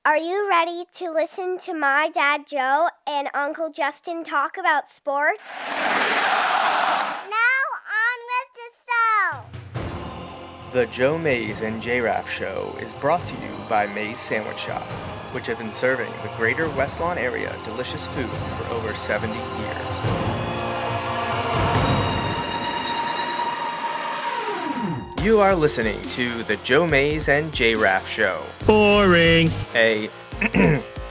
Are you ready to listen to my dad Joe and Uncle Justin talk about sports? Now on with the show. The Joe Mays and J-Raff Show is brought to you by Mays Sandwich Shop, which have been serving the greater West Lawn area delicious food for over 70 years. You are listening to the Joe Mays and J-Raff Show. Boring. A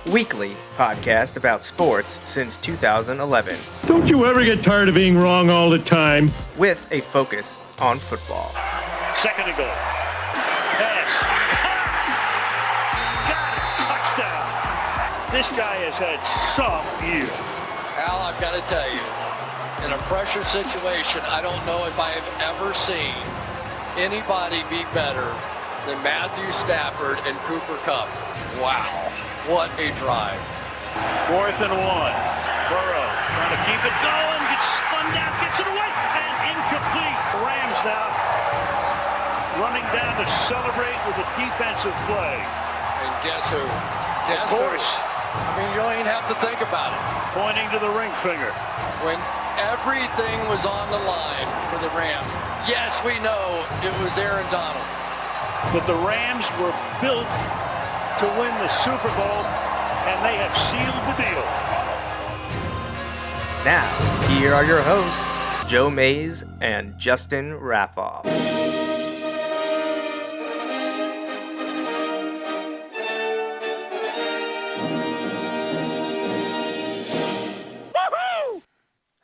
weekly podcast about sports since 2011. Don't you ever get tired of being wrong all the time? With a focus on football. Second and goal. Pass. Got it. Touchdown. This guy has had some year. Al, I've got to tell you, in a pressure situation, I don't know if I have ever seen anybody be better than Matthew Stafford and Cooper Kupp. Wow, what a drive. 4th and 1. Burrow trying to keep it going, gets spun down, gets it away, and incomplete. Rams now running down to celebrate with a defensive play. And guess who? Of course. I mean, you don't even have to think about it. Pointing to the ring finger. When everything was on the line for the Rams, yes, we know it was Aaron Donald. But the Rams were built to win the Super Bowl, and they have sealed the deal. Now, here are your hosts, Joe Mays and Justin Raffoff.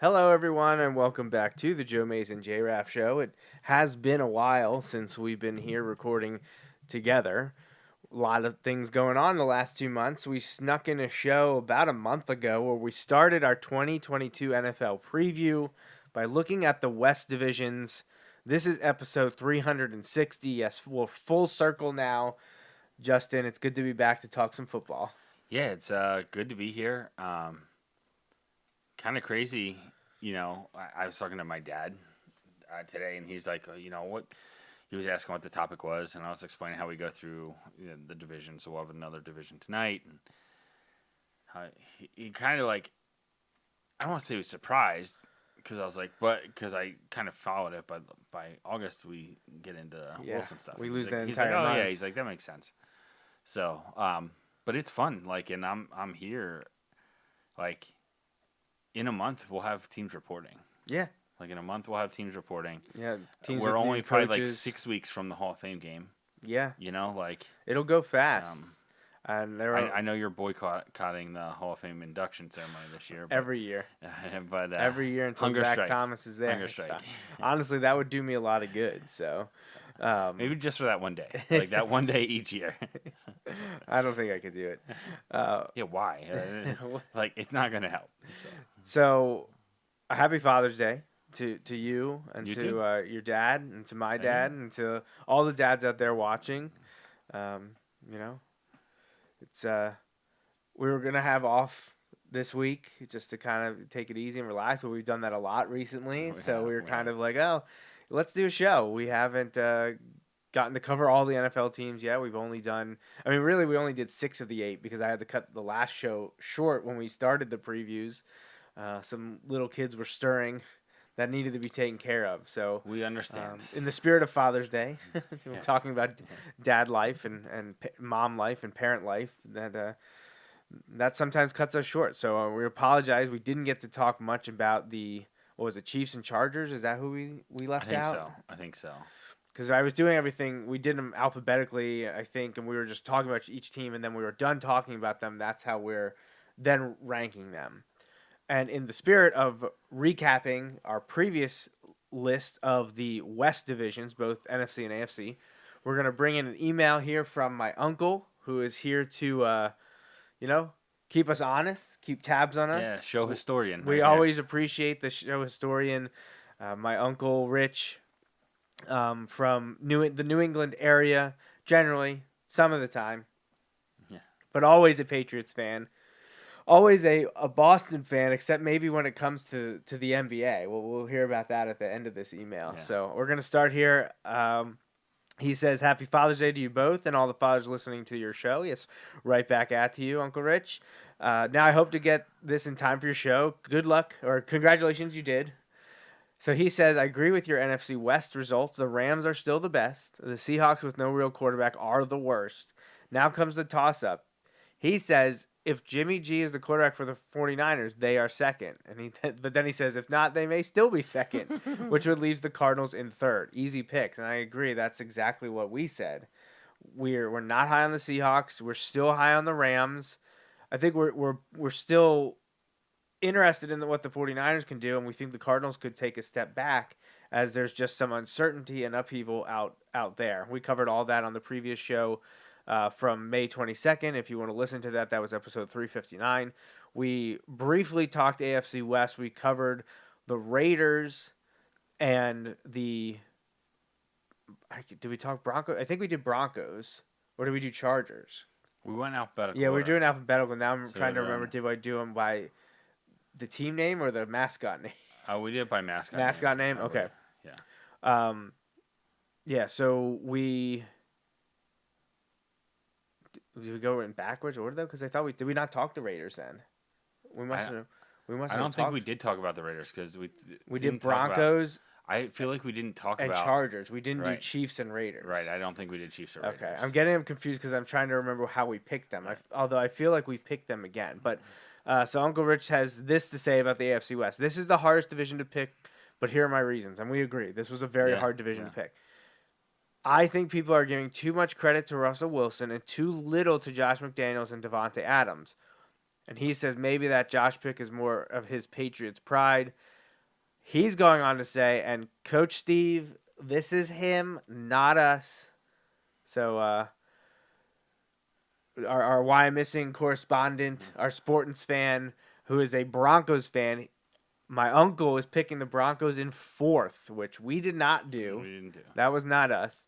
Hello, everyone, and welcome back to the Joe Mays and J-Raff Show. It has been a while since we've been here recording together. A lot of things going on the last 2 months. We snuck in a show about a month ago where we started our 2022 NFL preview by looking at the West divisions. This is episode 360. Yes, we're full circle now. Justin, it's good to be back to talk some football. Yeah, it's good to be here. Kind of crazy, you know. I was talking to my dad today, and he's like, you know what? He was asking what the topic was, and I was explaining how we go through the division. So we'll have another division tonight. And he kind of like, I don't want to say he was surprised because I was like, but because I kind of followed it. But by August we get into Wilson stuff. We lose the he's entire like, oh month. yeah, he's like, that makes sense. So, but it's fun. Like, and I'm here, like. In a month, we'll have teams reporting. Yeah. Like, in a month, we'll have teams reporting. Yeah, teams We're with only new probably coaches. like 6 weeks from the Hall of Fame game. Yeah. You know, like... It'll go fast. And I know you're boycotting the Hall of Fame induction ceremony this year. But, every year. But every year until Zach Thomas is there. Hunger strike. Honestly, that would do me a lot of good, so... maybe just for that one day. Like, that one day each year. I don't think I could do it. Yeah, why? Like, it's not going to help. So, a happy Father's Day to you and you to your dad and to my dad and to all the dads out there watching. You know, it's we were gonna have off this week just to kind of take it easy and relax, but we've done that a lot recently. We were kind of like, oh, let's do a show. We haven't gotten to cover all the NFL teams yet. We've only done, I mean, really, we only did 6 of the 8 because I had to cut the last show short when we started the previews. Some little kids were stirring that needed to be taken care of. So we understand. In the spirit of Father's Day, we're Yes. talking about dad life and mom life and parent life. That sometimes cuts us short. So we apologize. We didn't get to talk much about what was it, Chiefs and Chargers? Is that who we left out? I think so. Because I was doing everything, we did them alphabetically, I think, and we were just talking about each team, and then we were done talking about them. That's how we're then ranking them. And in the spirit of recapping our previous list of the West divisions, both NFC and AFC, we're going to bring in an email here from my uncle, who is here to, keep us honest, keep tabs on us. Yeah, show historian. We right always appreciate the show historian, my uncle Rich, from the New England area, generally, some of the time. Yeah. But always a Patriots fan. Always a Boston fan, except maybe when it comes to the NBA. We'll hear about that at the end of this email. Yeah. So we're going to start here. He says, Happy Father's Day to you both and all the fathers listening to your show. Yes, right back at you, Uncle Rich. Now, I hope to get this in time for your show. Good luck, or congratulations, you did. So he says, I agree with your NFC West results. The Rams are still the best. The Seahawks with no real quarterback are the worst. Now comes the toss-up. He says, if Jimmy G is the quarterback for the 49ers, they are second. But then he says, if not, they may still be second, which would leave the Cardinals in third. Easy picks. And I agree. That's exactly what we said. We're not high on the Seahawks. We're still high on the Rams. I think we're still interested in what the 49ers can do, and we think the Cardinals could take a step back as there's just some uncertainty and upheaval out there. We covered all that on the previous show from May 22nd. If you want to listen to that, that was episode 359. We briefly talked AFC West. We covered the Raiders and did we talk Broncos? I think we did Broncos. Or did we do Chargers? We went alphabetical. Yeah, we're order. doing alphabetical. Now I'm So, trying to remember, did I do them by the team name or the mascot name? We did it by mascot. Mascot name? I Okay. believe. Yeah. Yeah, so did we go in backwards order though? Because I thought did we not talk the Raiders then? We must have. I don't think we did talk about the Raiders because we did didn't talk about- Broncos I feel like we didn't talk and about Chargers. We didn't do Right. Chiefs and Raiders. Right, I don't think we did Chiefs or Raiders. Okay, I'm getting them confused because I'm trying to remember how we picked them. Although I feel like we picked them again. But so Uncle Rich has this to say about the AFC West. This is the hardest division to pick, but here are my reasons, and we agree. This was a very hard division to pick. I think people are giving too much credit to Russell Wilson and too little to Josh McDaniels and Devontae Adams. And he says maybe that Josh pick is more of his Patriots pride. He's going on to say, and Coach Steve, this is him, not us. So our Why I'm Missing correspondent, our Sportants fan, who is a Broncos fan, my uncle is picking the Broncos in fourth, which we did not do. We didn't do. That was not us.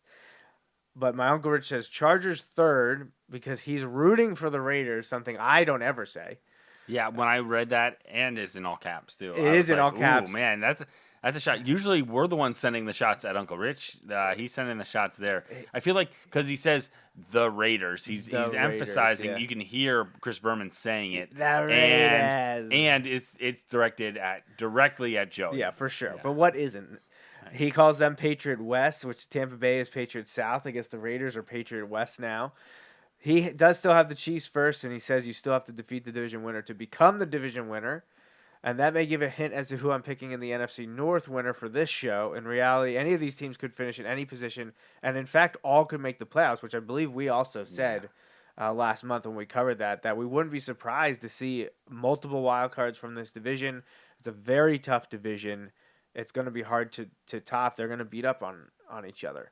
But my Uncle Rich says Chargers third because he's rooting for the Raiders, something I don't ever say. Yeah, when I read that, and it's in all caps too. It is in all caps. Oh man, that's a shot. Usually we're the ones sending the shots at Uncle Rich. He's sending the shots there. I feel like because he says the Raiders, he's emphasizing. Yeah. You can hear Chris Berman saying it. The Raiders. And it's directly at Joey. Yeah, for sure. Yeah. But what isn't? He calls them Patriot West, which Tampa Bay is Patriot South. I guess the Raiders are Patriot West now. He does still have the Chiefs first, and he says you still have to defeat the division winner to become the division winner. And that may give a hint as to who I'm picking in the NFC North winner for this show. In reality, any of these teams could finish in any position, and in fact, all could make the playoffs, which I believe we also said last month when we covered that we wouldn't be surprised to see multiple wild cards from this division. It's a very tough division. It's going to be hard to top. They're going to beat up on each other.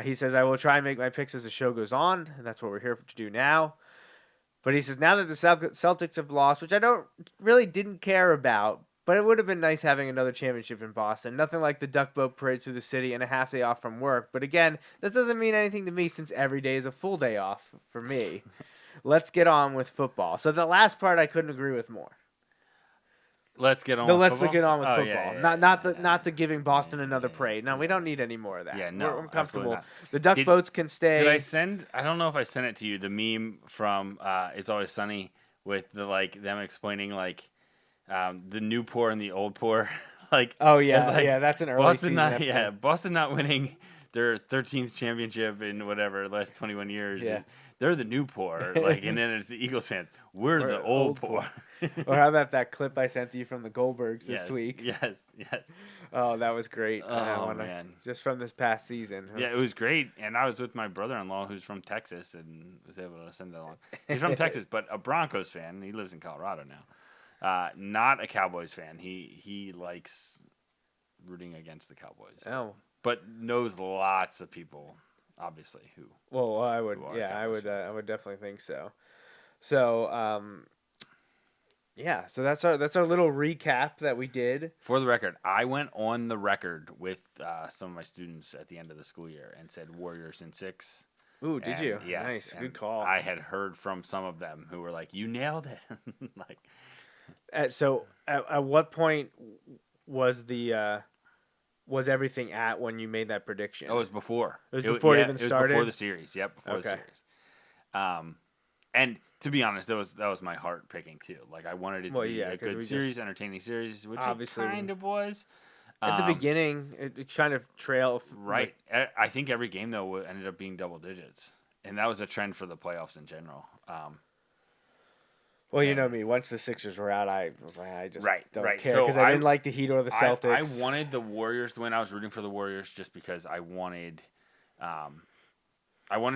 He says, I will try and make my picks as the show goes on, and that's what we're here to do now. But he says, now that the Celtics have lost, which I didn't care about, but it would have been nice having another championship in Boston. Nothing like the duck boat parade through the city and a half day off from work. But again, this doesn't mean anything to me since every day is a full day off for me. Let's get on with football. So the last part I couldn't agree with more. Let's get on. Let's with get on with football? football. Not the giving Boston another parade. No, we don't need any more of that. Yeah, no, we're comfortable. absolutely not. The duck boats can stay. Did I send? I don't know if I sent it to you. The meme from "It's Always Sunny" with them explaining the new poor and the old poor. Oh yeah, that's an early Boston season not, episode. yeah, Boston not winning their 13th championship in whatever the last 21 years. Yeah. They're the new poor, and then it's the Eagles fans. We're the old poor. Or how about that clip I sent to you from the Goldbergs this Yes, week? Yes. Oh, that was great. Oh, man. Just from this past season. Yeah, it was great. And I was with my brother-in-law who's from Texas and was able to send that along. He's from Texas, but a Broncos fan. He lives in Colorado now. Not a Cowboys fan. He likes rooting against the Cowboys. Oh. But knows lots of people, obviously, who. Well, I would. who are Yeah, I Cowboys would. fans. I would definitely think so. So, yeah. So that's our little recap that we did. For the record, I went on the record with some of my students at the end of the school year and said Warriors in 6. Ooh, did you? Yes. Nice. and Good call. I had heard from some of them who were like, "You nailed it." So, at what point was the was everything at when you made that prediction? It was before. It was before it even It was started? before the series. Yep, before the Okay. series. And to be honest, that was my heart picking too. Like I wanted it to be a 'cause good we series, entertaining series, which obviously it kind of was. At the beginning, it kind of trailed. Right. I think every game though ended up being double digits, and that was a trend for the playoffs in general. Well, you know me. Once the Sixers were out, I was like, I just don't care So because I didn't like the Heat or the Celtics. I wanted the Warriors to win. I was rooting for the Warriors just because I wanted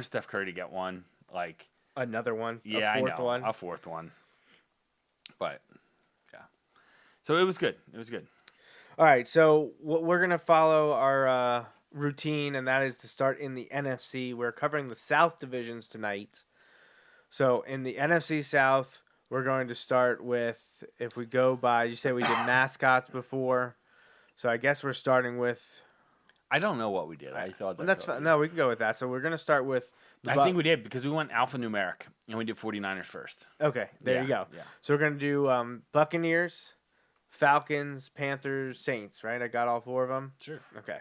Steph Curry to get one. Like Another one, yeah, a fourth I know, one. a fourth one. But yeah, so it was good. It was good. All right, so we're gonna follow our routine, and that is to start in the NFC. We're covering the South divisions tonight. So in the NFC South, we're going to start with, if we go by, you say we did mascots before, so I guess we're starting with. I don't know what we did. I thought That's fine. No, we can go with that. So we're gonna start with. I think we did because we went alphanumeric and we did 49ers first. Okay, there you go. Yeah. So we're gonna do Buccaneers, Falcons, Panthers, Saints. Right? I got all four of them. Sure. Okay.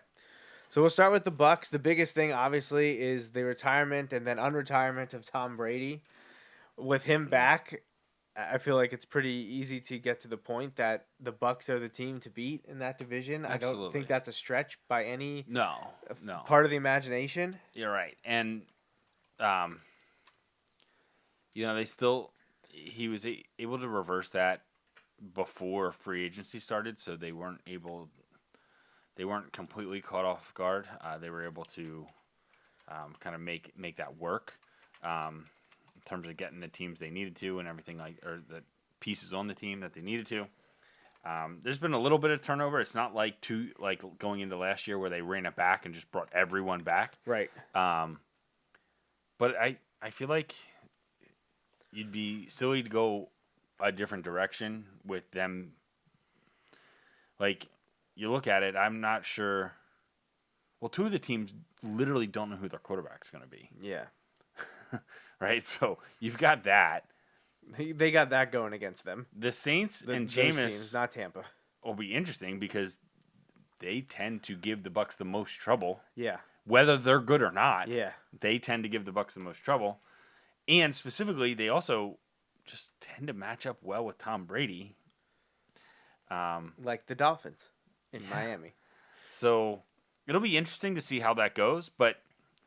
So we'll start with the Bucs. The biggest thing, obviously, is the retirement and then unretirement of Tom Brady. With him back, I feel like it's pretty easy to get to the point that the Bucs are the team to beat in that division. I don't Absolutely. think that's a stretch by any No. part of the imagination. You're right. And, he was able to reverse that before free agency started, so they weren't completely caught off guard. They were able to kind of make that work in terms of getting the teams they needed to and everything or the pieces on the team that they needed to. There's been a little bit of turnover. It's not like going into last year where they ran it back and just brought everyone back. Right. But I feel like you'd be silly to go a different direction with them. Like, you look at it, I'm not sure. Well, two of the teams literally don't know who their quarterback's going to be. Yeah. Right? So you've got that. They got that going against them. The Saints and Those Jameis teams, not Tampa. will be interesting because they tend to give the Bucs the most trouble. Yeah. Whether they're good or not, Yeah. they tend to give the Bucs the most trouble. And specifically, they also just tend to match up well with Tom Brady. Like the Dolphins in Miami. So it'll be interesting to see how that goes, but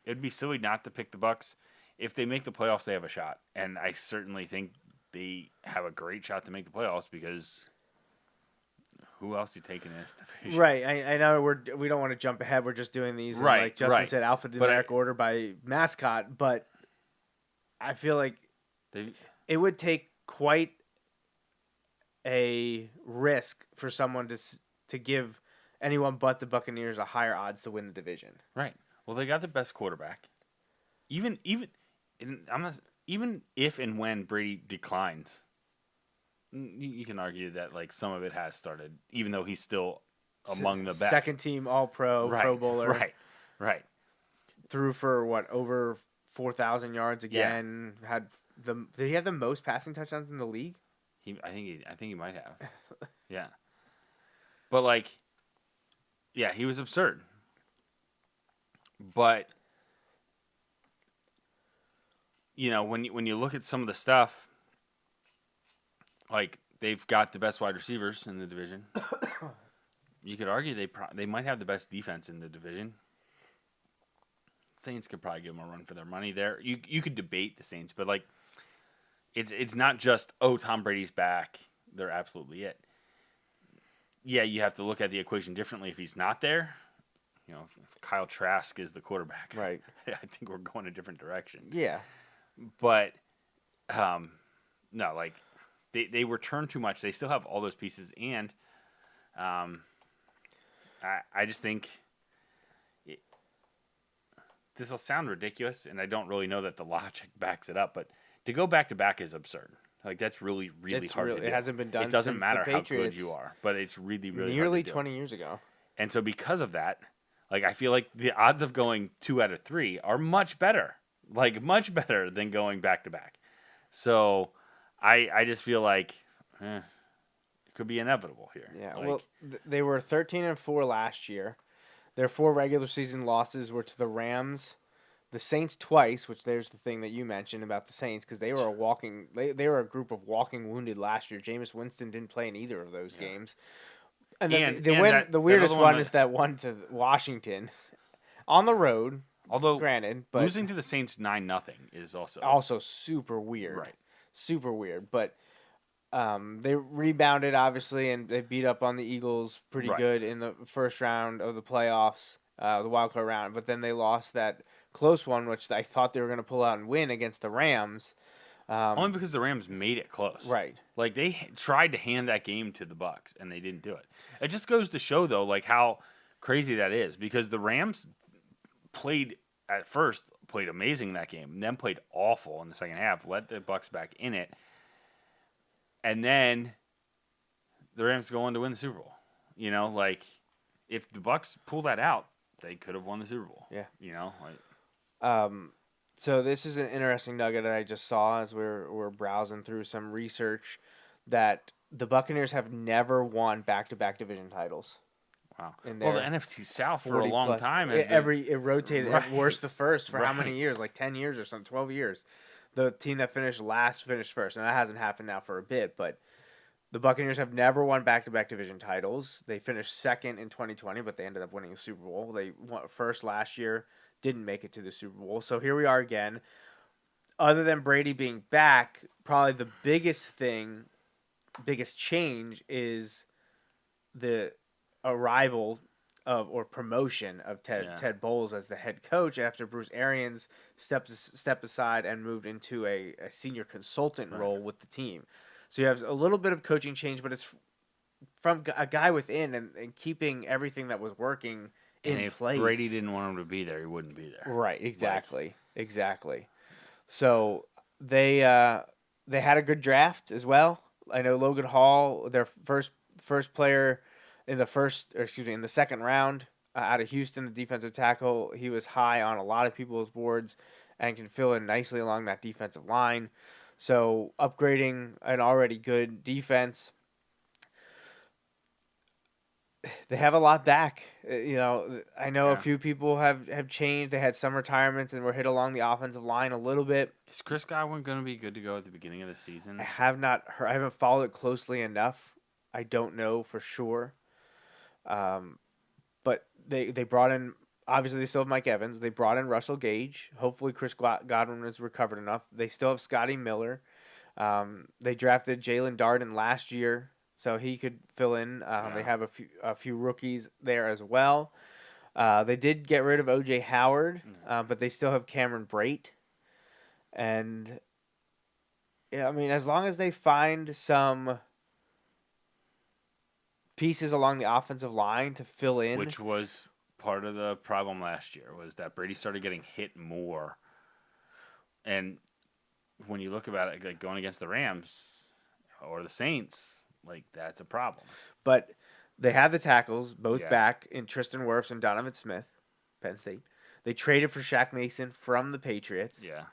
it'd be silly not to pick the Bucs. If they make the playoffs, they have a shot. And I certainly think they have a great shot to make the playoffs because who else you taking in this division? Right. I know we don't want to jump ahead. We're just doing these in, Right, like Justin right. said, alphanumeric order by mascot, but I feel like it would take quite a risk for someone to give anyone but the Buccaneers a higher odds to win the division. Right. Well, they got the best quarterback. Even if and when Brady declines, you can argue that like some of it has started, even though he's still among the best. Second team All-Pro, right, Pro Bowler. Right. Threw for over 4,000 yards again. Yeah. Did he have the most passing touchdowns in the league? I think he might have. Yeah. But like, yeah, he was absurd. But when you look at some of the stuff, like they've got the best wide receivers in the division. You could argue they might have the best defense in the division. Saints could probably give them a run for their money there. You could debate the Saints, but like, it's not just Tom Brady's back. They're absolutely it. Yeah, you have to look at the equation differently if he's not there. If Kyle Trask is the quarterback, Right. I think we're going a different direction. Yeah. But, no, like, they return too much. They still have all those pieces, and I just think this will sound ridiculous, and I don't really know that the logic backs it up, but to go back-to-back is absurd. Like, that's really, really hard to do. It hasn't been done It doesn't since matter the how good Patriots you are, but it's really, really nearly hard to do. 20 years ago. And so because of that, like, I feel like the odds of going 2 out of 3 are much better. Like, much better than going back-to-back. So I just feel like it could be inevitable here. Yeah, like, well, they were 13-4 last year. Their 4 regular season losses were to the Rams, the Saints twice, which there's the thing that you mentioned about the Saints, because they were they were a group of walking wounded last year. Jameis Winston didn't play in either of those games. And then the weirdest one is that one to Washington on the road. Although, granted, but losing to the Saints 9-0 is also super weird. Right. Super weird. But they rebounded, obviously, and they beat up on the Eagles pretty good in the first round of the playoffs, the wild card round. But then they lost that close one, which I thought they were going to pull out and win against the Rams. only because the Rams made it close. Right. Like, they tried to hand that game to the Bucs, and they didn't do it. It just goes to show, though, like, how crazy that is. Because the Rams played amazing in that game, and then played awful in the second half, let the Bucs back in it. And then the Rams go on to win the Super Bowl. You know, like, if the Bucs pull that out, they could have won the Super Bowl. Yeah. You know, like, so this is an interesting nugget that I just saw as we're browsing through some research, that the Buccaneers have never won back-to-back division titles. wow. In Well, the their NFC South for a 40 long plus- time it rotated Right. worst to first for how Right. many years? Like 10 years or something, 12 years. The team that finished last finished first, and that hasn't happened now for a bit, but the Buccaneers have never won back-to-back division titles. They finished second in 2020, but they ended up winning the Super Bowl. They won first last year, didn't make it to the Super Bowl. So here we are again. Other than Brady being back, probably the biggest change is the arrival of or promotion of Ted Bowles as the head coach after Bruce Arians stepped aside and moved into a senior consultant role with the team. So you have a little bit of coaching change, but it's from a guy within and keeping everything that was working and in if place. Brady didn't want him to be there, he wouldn't be there. Right, exactly. So they had a good draft as well. I know Logan Hall, their first player in the second round out of Houston, the defensive tackle. He was high on a lot of people's boards and can fill in nicely along that defensive line. So upgrading an already good defense. They have a lot back. I know a few people have changed. They had some retirements and were hit along the offensive line a little bit. Is Chris Godwin going to be good to go at the beginning of the season? I have not heard. I haven't followed it closely enough. I don't know for sure. But they brought in, obviously they still have Mike Evans. They brought in Russell Gage. Hopefully Chris Godwin is recovered enough. They still have Scotty Miller. They drafted Jalen Darden last year, so he could fill in. They have a few rookies there as well. They did get rid of O.J. Howard, but they still have Cameron Brate. And, yeah, I mean, as long as they find some pieces along the offensive line to fill in. Which was part of the problem last year, was that Brady started getting hit more. And when you look about it, like going against the Rams or the Saints, like that's a problem. But they have the tackles, both back in Tristan Wirfs and Donovan Smith, Penn State. They traded for Shaq Mason from the Patriots. Yeah.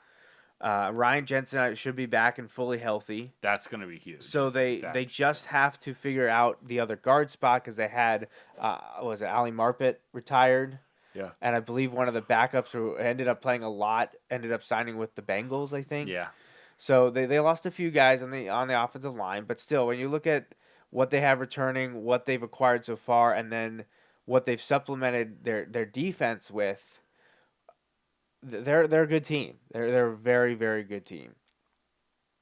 Ryan Jensen should be back and fully healthy. That's going to be huge. So they just have to figure out the other guard spot because they had, Ali Marpet retired? Yeah. And I believe one of the backups who ended up playing a lot ended up signing with the Bengals, I think. Yeah. So they lost a few guys on the offensive line, but still, when you look at what they have returning, what they've acquired so far, and then what they've supplemented their defense with, they're a good team. They're a very, very good team.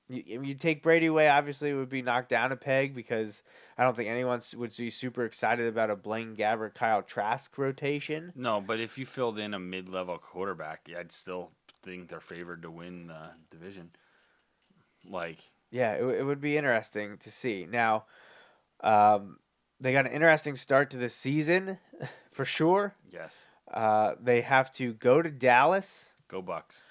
You take Brady away, obviously it would be knocked down a peg because I don't think anyone would be super excited about a Blaine Gabbert, Kyle Trask rotation. No, but if you filled in a mid-level quarterback, I'd still think they're favored to win the division. Yeah, it would be interesting to see. Now, they got an interesting start to the season, for sure. Yes. They have to go to Dallas. Go Bucks.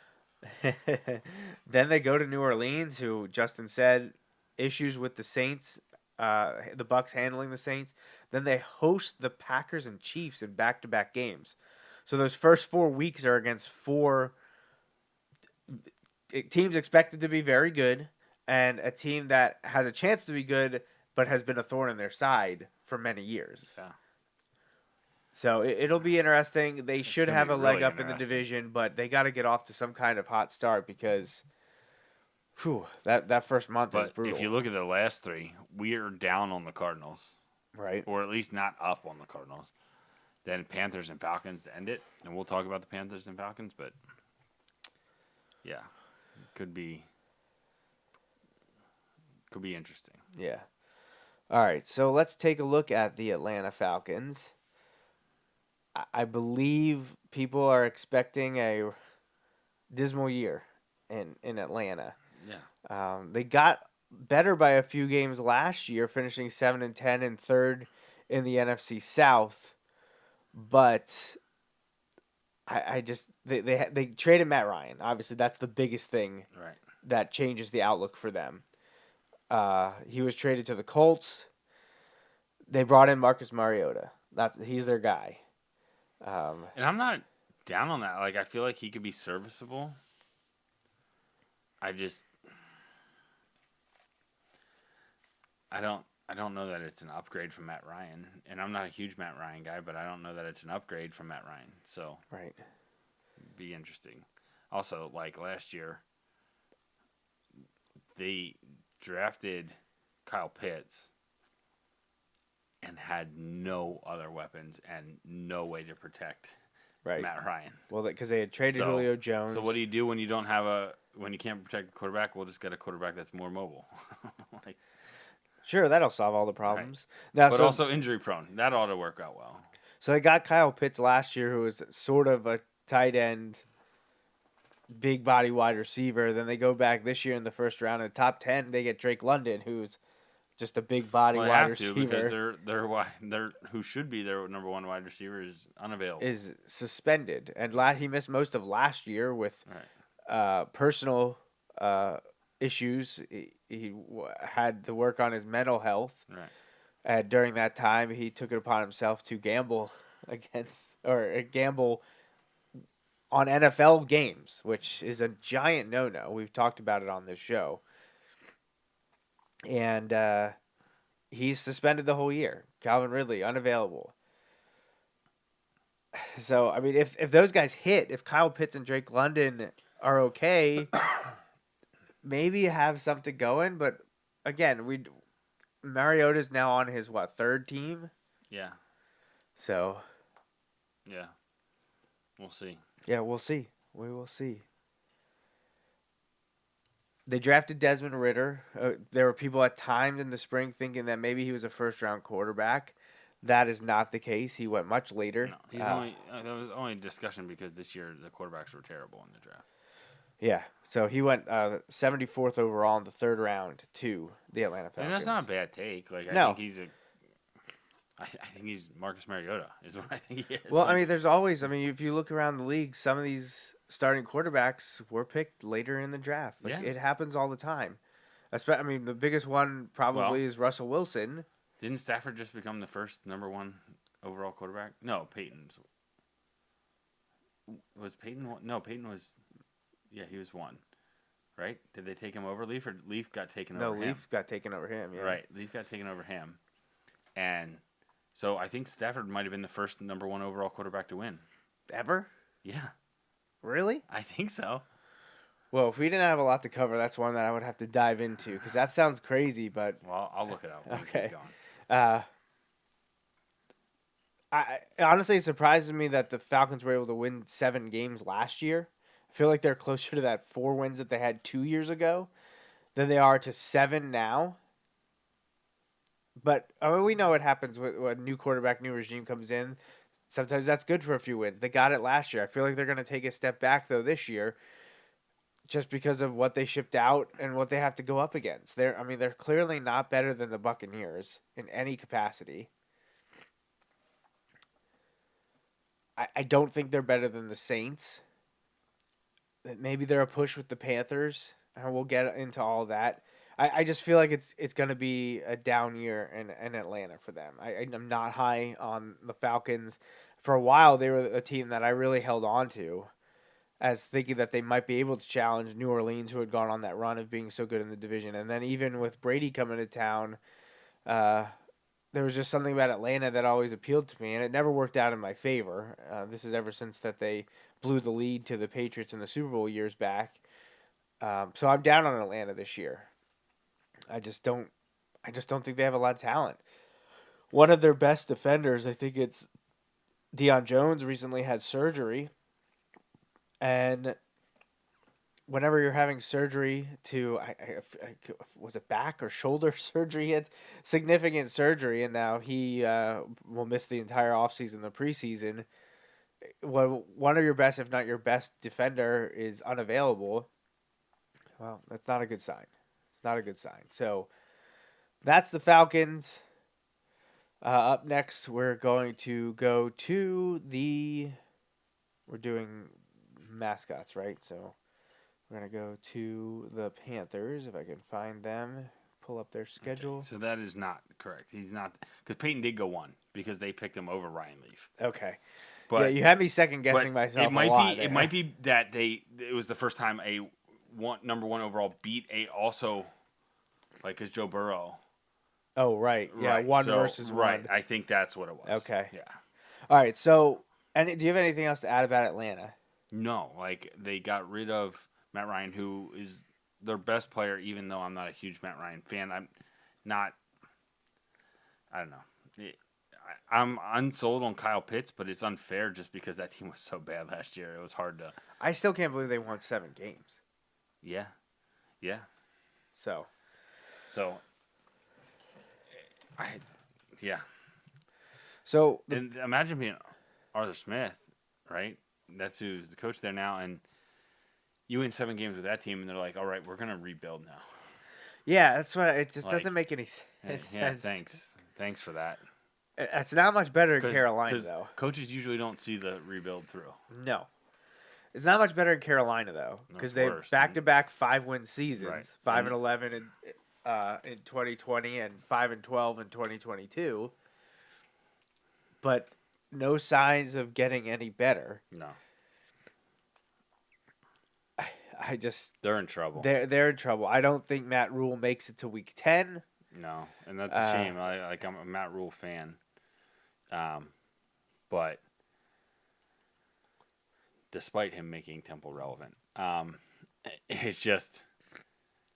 Then they go to New Orleans, who Justin said issues with the Saints, the Bucks handling the Saints. Then they host the Packers and Chiefs in back-to-back games. So those first 4 weeks are against 4 teams expected to be very good and a team that has a chance to be good but has been a thorn in their side for many years. Yeah. So it'll be interesting. They should gonna have be a leg really up in the interesting. division, but they got to get off to some kind of hot start because that first month is But brutal. if you look at the last 3, we are down on the Cardinals, right? or at least not up on the Cardinals. Then Panthers and Falcons to end it, and we'll talk about the Panthers and Falcons. But yeah, could be interesting. Yeah. All right, so let's take a look at the Atlanta Falcons. I believe people are expecting a dismal year in Atlanta. Yeah. They got better by a few games last year, finishing 7-10 and third in the NFC South. But they traded Matt Ryan. Obviously, that's the biggest thing Right. that changes the outlook for them. He was traded to the Colts. They brought in Marcus Mariota. He's their guy. And I'm not down on that. Like, I feel like he could be serviceable. I don't know that it's an upgrade from Matt Ryan. And I'm not a huge Matt Ryan guy, but I don't know that it's an upgrade from Matt Ryan. So Right. be interesting. Also, like last year, they drafted Kyle Pitts and had no other weapons and no way to protect Right. Matt Ryan. Well, because they had traded So- Julio Jones. So what do you do when you don't have when you can't protect the quarterback? We'll just get a quarterback that's more mobile. Like, Sure, that'll solve all the problems. but Now, also injury prone. That ought to work out well. so they got Kyle Pitts last year, who was sort of a tight end, big body wide receiver. Then they go back this year in the first round in the top 10. They get Drake London, who's just a big body Well, they wide have to because receiver. they're who should be their number 1 wide receiver is unavailable. Is suspended, and he missed most of last year with Right. personal issues. He had to work on his mental health. Right. And during that time, he took it upon himself to gamble gamble on NFL games, which is a giant no-no. We've talked about it on this show. And he's suspended the whole year. Calvin Ridley, unavailable. So, I mean, if those guys hit, if Kyle Pitts and Drake London are okay, maybe you have something going. But, again, Mariota's now on his, third team? Yeah. So, Yeah. We'll see. yeah, we'll see. We will see. They drafted Desmond Ridder. There were people at times in the spring thinking that maybe he was a first-round quarterback. That is not the case. He went much later. No, he's there was only discussion because this year the quarterbacks were terrible in the draft. Yeah, so he went 74th overall in the third round to the Atlanta Falcons. And that's not a bad take. Like No. I think he's Marcus Mariota is what I think he is. Well, Like, I mean, there's always. I mean, if you look around the league, some of these starting quarterbacks were picked later in the draft. Like, Yeah. it happens all the time. I mean, the biggest one probably is Russell Wilson. didn't Stafford just become the first number 1 overall quarterback? No, Peyton's. Was Peyton one? No, Peyton was. Yeah, he was 1. Right? Did they take him over Leaf, or Leaf got taken No, over him? Leaf got taken over him. Yeah. Right, Leaf got taken over him, and so I think Stafford might have been the first number 1 overall quarterback to win. Ever? Yeah, Really? I think so. Well, if we didn't have a lot to cover, that's one that I would have to dive into because that sounds crazy. But Well, I'll look it up. when we Okay. keep going. honestly, it surprises me that the Falcons were able to win 7 games last year. I feel like they're closer to that 4 wins that they had 2 years ago than they are to 7 now. But I mean, we know what happens when a new quarterback, new regime comes in. Sometimes that's good for a few wins. They got it last year. I feel like they're going to take a step back, though, this year just because of what they shipped out and what they have to go up against. They're clearly not better than the Buccaneers in any capacity. I don't think they're better than the Saints. Maybe they're a push with the Panthers, and we'll get into all that. I just feel like it's going to be a down year in Atlanta for them. I'm not high on the Falcons. For a while, they were a team that I really held on to as thinking that they might be able to challenge New Orleans, who had gone on that run of being so good in the division. And then even with Brady coming to town, there was just something about Atlanta that always appealed to me, and it never worked out in my favor. This is ever since that they blew the lead to the Patriots in the Super Bowl years back. So I'm down on Atlanta this year. I just don't think they have a lot of talent. One of their best defenders, I think it's Deion Jones, recently had surgery, and whenever you're having surgery to, was it back or shoulder surgery? He had significant surgery, and now he will miss the entire offseason, the preseason. When one of your best, if not your best defender is unavailable, well, that's not a good sign. It's not a good sign. So that's the Falcons. Up next, we're going to go to we're doing mascots, right? So we're going to go to the Panthers, if I can find them, pull up their schedule. Okay, so that is not correct. He's not, because Peyton did go 1 because they picked him over Ryan Leaf. Okay. But, yeah, you had me second guessing myself. It might a lot be. It might be that it was the first time number 1 overall beat also, like, as Joe Burrow. Oh, right. Yeah, right. one so, versus right. one. I think that's what it was. Okay. Yeah. All right. So, do you have anything else to add about Atlanta? No, like they got rid of Matt Ryan, who is their best player. Even though I'm not a huge Matt Ryan fan, I'm not. I don't know. I'm unsold on Kyle Pitts, but it's unfair just because that team was so bad last year. It was hard to. I still can't believe they won 7 games. Yeah. Yeah. So. Yeah. So and imagine being Arthur Smith, right? That's who's the coach there now, and you win 7 games with that team, and they're like, "All right, we're gonna rebuild now." Yeah, that's what it just doesn't make any sense. Yeah, thanks for that. It's not much better in Carolina, though. Coaches usually don't see the rebuild through. No. It's not much better in Carolina, though, because they back-to-back 5-win seasons, right. 5-11 in 2020 and 5-12 in 2022, but no signs of getting any better. No. They're in trouble. They're in trouble. I don't think Matt Rule makes it to week 10. No, and that's a shame. I'm a Matt Rule fan, but despite him making Temple relevant, it's just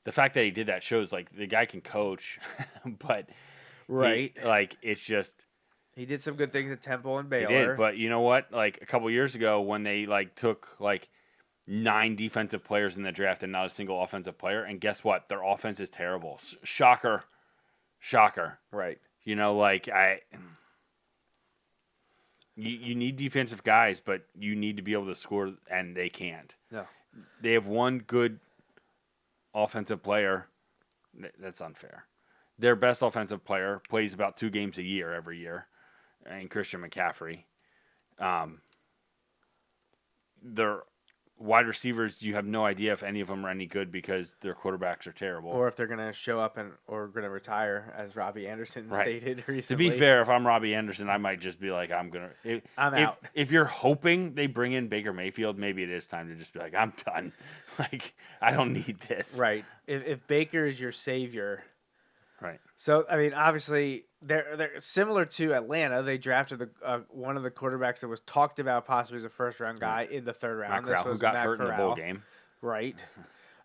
the fact that he did that shows like the guy can coach, but it's just he did some good things at Temple and Baylor. He did, but you know what? Like a couple years ago when they took 9 defensive players in the draft and not a single offensive player, and guess what? Their offense is terrible. Shocker. Right. You need defensive guys, but you need to be able to score, and they can't. No. They have one good offensive player. That's unfair. Their best offensive player plays about 2 games a year every year, and Christian McCaffrey. Their wide receivers, you have no idea if any of them are any good because their quarterbacks are terrible. Or if they're going to show up or going to retire, as Robbie Anderson stated recently. To be fair, if I'm Robbie Anderson, I might just be like, I'm out. If you're hoping they bring in Baker Mayfield, maybe it is time to just be like, I'm done. I don't need this. Right. If Baker is your savior. Right. So, I mean, obviously, they're similar to Atlanta. They drafted one of the quarterbacks that was talked about possibly as a first-round guy in the 3rd round. Matt Corral, who got hurt in the bowl game. Right.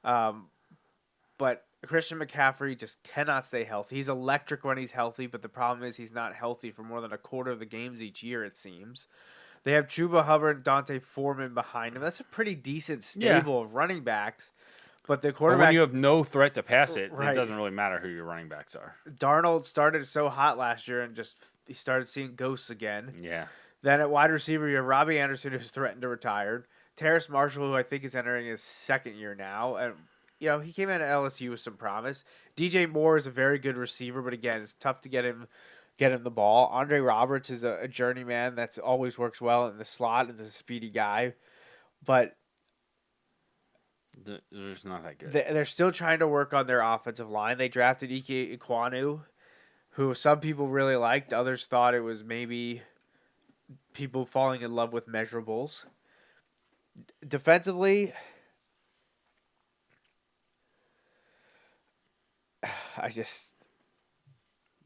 But Christian McCaffrey just cannot stay healthy. He's electric when he's healthy, but the problem is he's not healthy for more than a quarter of the games each year, it seems. They have Chuba Hubbard and Dante Foreman behind him. That's a pretty decent stable of running backs. But the quarterback, when you have no threat to pass it, it doesn't really matter who your running backs are. Darnold started so hot last year and he started seeing ghosts again. Yeah. Then at wide receiver, you have Robbie Anderson, who's threatened to retire. Terrace Marshall, who I think is entering his 2nd year now. And, he came in at LSU with some promise. DJ Moore is a very good receiver, but again, it's tough to get him the ball. Andre Roberts is a journeyman that always works well in the slot and is a speedy guy. But they're just not that good. They're still trying to work on their offensive line. They drafted Ike Ekwonu, who some people really liked. Others thought it was maybe people falling in love with measurables. Defensively,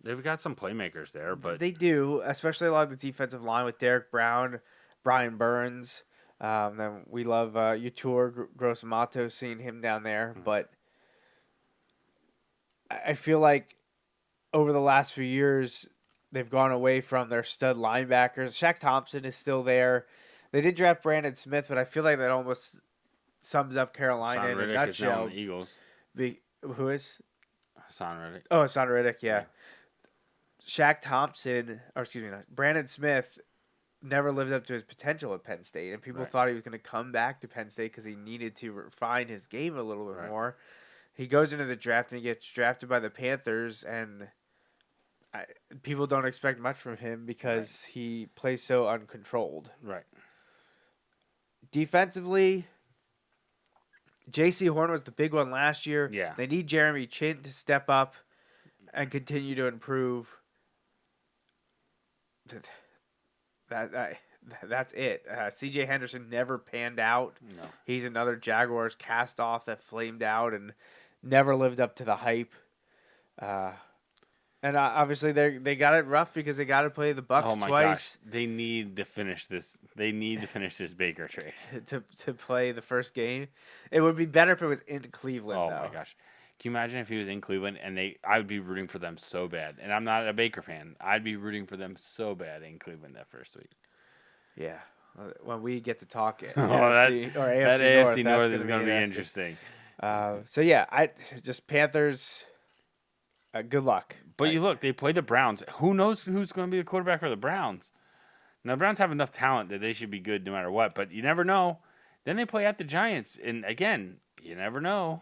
They've got some playmakers there, but they do, especially along the defensive line with Derek Brown, Brian Burns. Then we love Utur Grossamato, seeing him down there. But I feel like over the last few years, they've gone away from their stud linebackers. Shaq Thompson is still there. They did draft Brandon Smith, but I feel like that almost sums up Carolina Hassan in a Reddick is now nutshell. on the Eagles. Who is? Hassan Reddick. Oh, Hassan Reddick, yeah. Shaq Thompson, Brandon Smith never lived up to his potential at Penn State, and people thought he was going to come back to Penn State because he needed to refine his game a little bit more. He goes into the draft and he gets drafted by the Panthers, and people don't expect much from him because he plays so uncontrolled. Right. Defensively, J.C. Horn was the big one last year. Yeah. They need Jeremy Chin to step up and continue to improve. That's it. C.J. Henderson never panned out. No. He's another Jaguars cast off that flamed out and never lived up to the hype. And obviously they got it rough because they got to play the Bucs twice. Gosh. They need to finish this. They need to finish this Baker trade. to play the first game. It would be better if it was in Cleveland. Oh though. my gosh. Can you imagine if he was in Cleveland and I would be rooting for them so bad. And I'm not a Baker fan. I'd be rooting for them so bad in Cleveland that first week. Yeah. When we get to talk that AFC AFC North, North is going to be interesting. So yeah, I just Panthers. Good luck. But you look, they play the Browns. Who knows who's going to be the quarterback for the Browns? Now, the Browns have enough talent that they should be good no matter what, but you never know. Then they play at the Giants, and again, you never know.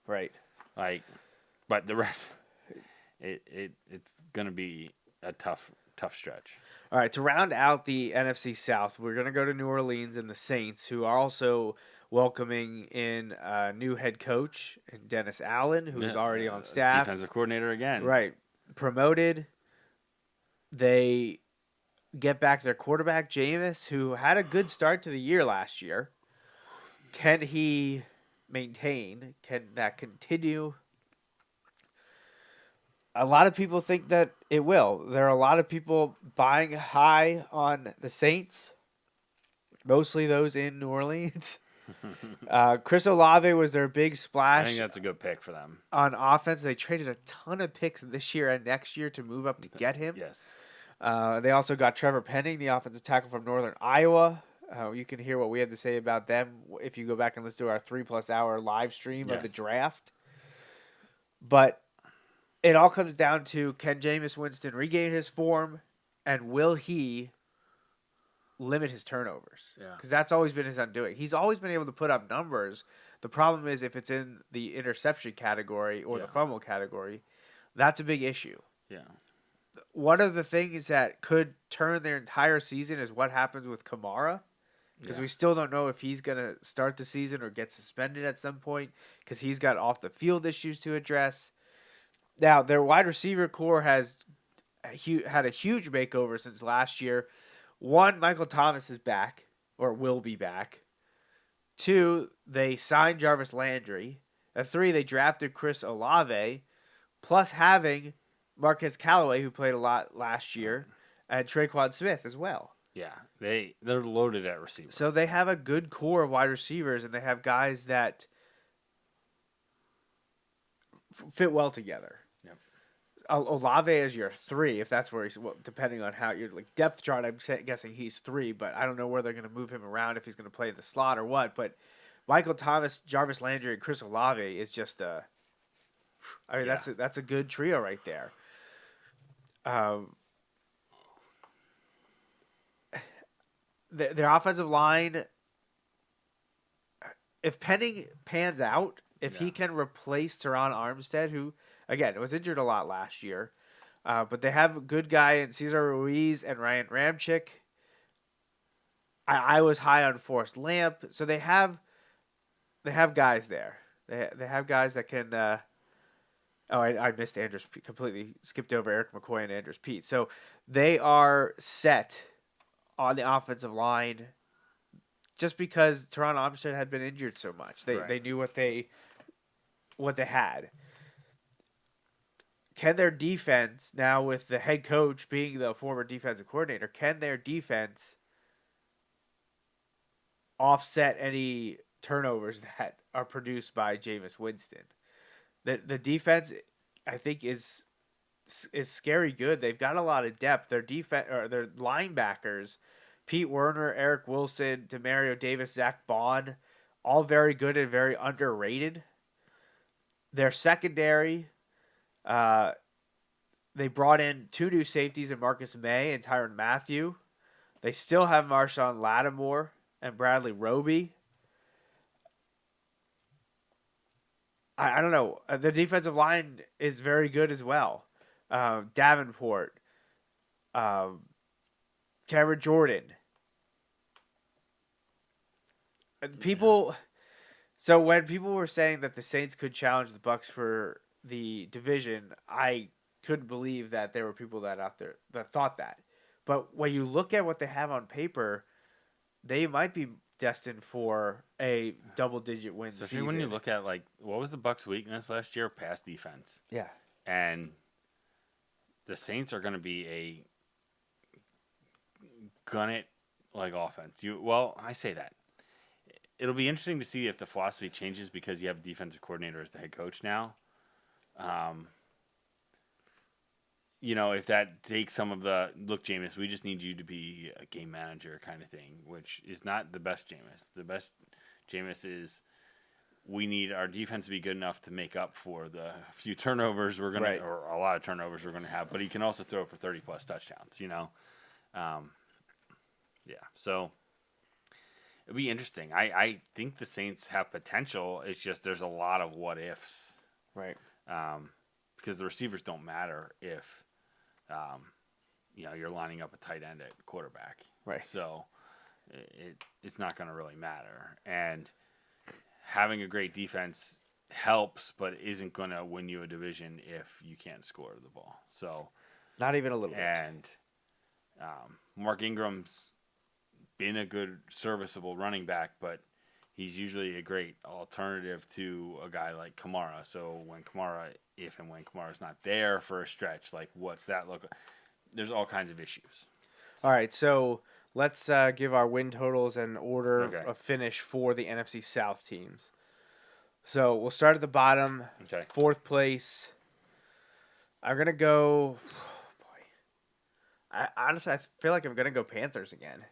Right. But the rest, it's going to be a tough stretch. All right, to round out the NFC South, we're going to go to New Orleans and the Saints, who are also welcoming in a new head coach, Dennis Allen, who's already on staff. Defensive coordinator again. Right. Promoted. They get back their quarterback, Jameis, who had a good start to the year last year. Can he maintain? Can that continue? A lot of people think that it will. There are a lot of people buying high on the Saints, mostly those in New Orleans. Chris Olave was their big splash. I think that's a good pick for them. On offense, they traded a ton of picks this year and next year to move up to get him. Yes. They also got Trevor Penning, the offensive tackle from Northern Iowa. You can hear what we have to say about them if you go back and listen to our 3+ hour live stream of the draft. But it all comes down to, can Jameis Winston regain his form, and will he limit his turnovers? Because that's always been his undoing. He's always been able to put up numbers. The problem is if it's in the interception category or the fumble category, that's a big issue. Yeah. One of the things that could turn their entire season is what happens with Kamara. Because we still don't know if he's going to start the season or get suspended at some point because he's got off-the-field issues to address. Now, their wide receiver core has had a huge makeover since last year. 1, Michael Thomas is back, or will be back. 2, they signed Jarvis Landry. 3, they drafted Chris Olave, plus having Marquez Callaway, who played a lot last year, and Traquan Smith as well. Yeah, they're loaded at receiver. So they have a good core of wide receivers, and they have guys that fit well together. Yep. Olave is your 3, if that's where he's, depending on how you're like depth chart. I'm guessing he's 3, but I don't know where they're going to move him around, if he's going to play in the slot or what. But Michael Thomas, Jarvis Landry, and Chris Olave is just a. I mean, that's a good trio right there. Their offensive line, if Penning pans out, if he can replace Teron Armstead, who, again, was injured a lot last year, but they have a good guy in Cesar Ruiz and Ryan Ramczyk. I was high on Forrest Lamp, so they have guys there. They have guys that can. I missed Andrews. Completely skipped over Eric McCoy and Andrews Pete. So they are set on the offensive line, just because Teron Armstead had been injured so much. They knew what they had. can their defense, now with the head coach being the former defensive coordinator, can their defense offset any turnovers that are produced by Jameis Winston? The defense, I think, is scary good. They've got a lot of depth. Their their linebackers, Pete Werner, Eric Wilson, Demario Davis, Zach Bond, all very good and very underrated. Their secondary, they brought in 2 new safeties in Marcus May and Tyrann Mathieu. They still have Marshawn Lattimore and Bradley Roby. I don't know. The defensive line is very good as well. Davenport, Cameron Jordan. So when people were saying that the Saints could challenge the Bucs for the division, I couldn't believe that there were people that out there that thought that. But when you look at what they have on paper, they might be destined for a double-digit win season. Especially when you look at, like, what was the Bucs' weakness last year? Pass defense. Yeah. And the Saints are going to be a gun-it like offense. I say that. It'll be interesting to see if the philosophy changes because you have a defensive coordinator as the head coach now. If that takes some of the, look, Jameis, we just need you to be a game manager kind of thing, which is not the best Jameis. The best Jameis is we need our defense to be good enough to make up for the few turnovers we're going to, or a lot of turnovers we're going to have, but he can also throw for 30-plus touchdowns, So it'll be interesting. I think the Saints have potential. It's just there's a lot of what-ifs. Right. Because the receivers don't matter if you're lining up a tight end at quarterback. Right. So it's not going to really matter. And having a great defense helps, but isn't going to win you a division if you can't score the ball. So not even a little bit. And Mark Ingram's been a good, serviceable running back, but he's usually a great alternative to a guy like Kamara. So if and when Kamara's not there for a stretch, like what's that look like? There's all kinds of issues. All right, so let's give our win totals and order of finish for the NFC South teams. So we'll start at the bottom. Okay. 4th place. I'm going to go... Honestly, I feel like I'm going to go Panthers again.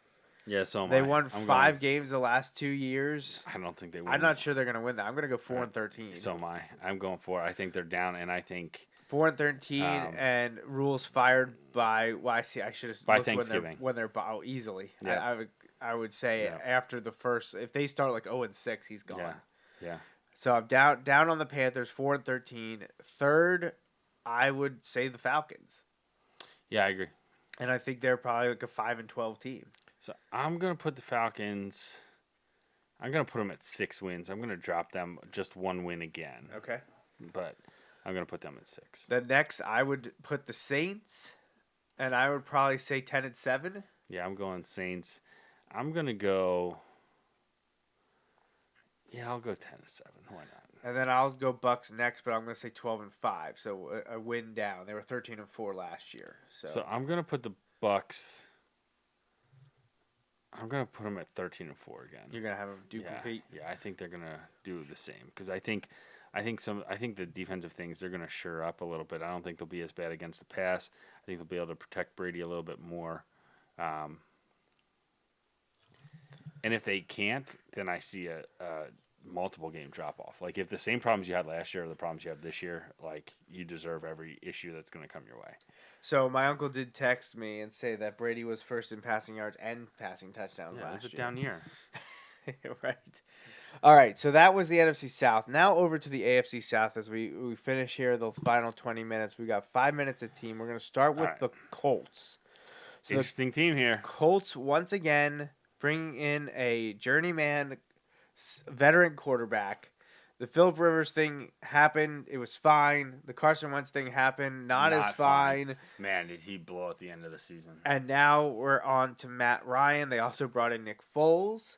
Yeah, so they won 5 games the last 2 years. I don't think they win. I'm not sure they're going to win that. I'm going to go 4-13. So am I. I'm going 4. I think they're down, and I think 4-13 and Rule's fired by. Well, I should have by Thanksgiving when they're easily. Yeah. I would say after the first, if they start like 0-6, he's gone. Yeah. So I'm down on the Panthers, 4-13. 3rd, I would say the Falcons. Yeah, I agree. And I think they're probably like a 5-12 team. So I'm going to put the Falcons, I'm going to put them at 6 wins. I'm going to drop them just 1 win again. Okay. But I'm going to put them at 6. The next, I would put the Saints, and I would probably say 10-7. Yeah, I'm going Saints. I'm going to go, I'll go 10-7. Why not? And then I'll go Bucs next, but I'm going to say 12-5. So a win down. They were 13-4 last year. So I'm going to put the Bucs. I'm going to put them at 13-4 again. You're going to have them duplicate? Yeah, I think they're going to do the same because I think the defensive things they're going to shore up a little bit. I don't think they'll be as bad against the pass. I think they'll be able to protect Brady a little bit more. And if they can't, then I see a multiple game drop off. Like if the same problems you had last year are the problems you have this year, like you deserve every issue that's going to come your way. So my uncle did text me and say that Brady was first in passing yards and passing touchdowns last year. It's a down year. Right. All right, so that was the NFC South. Now over to the AFC South as we finish here the final 20 minutes. We got 5 minutes a team. We're going to start with the Colts. So interesting team here. Colts once again bringing in a journeyman veteran quarterback. The Phillip Rivers thing happened. It was fine. The Carson Wentz thing happened. Not as fine. Man, did he blow at the end of the season. And now we're on to Matt Ryan. They also brought in Nick Foles,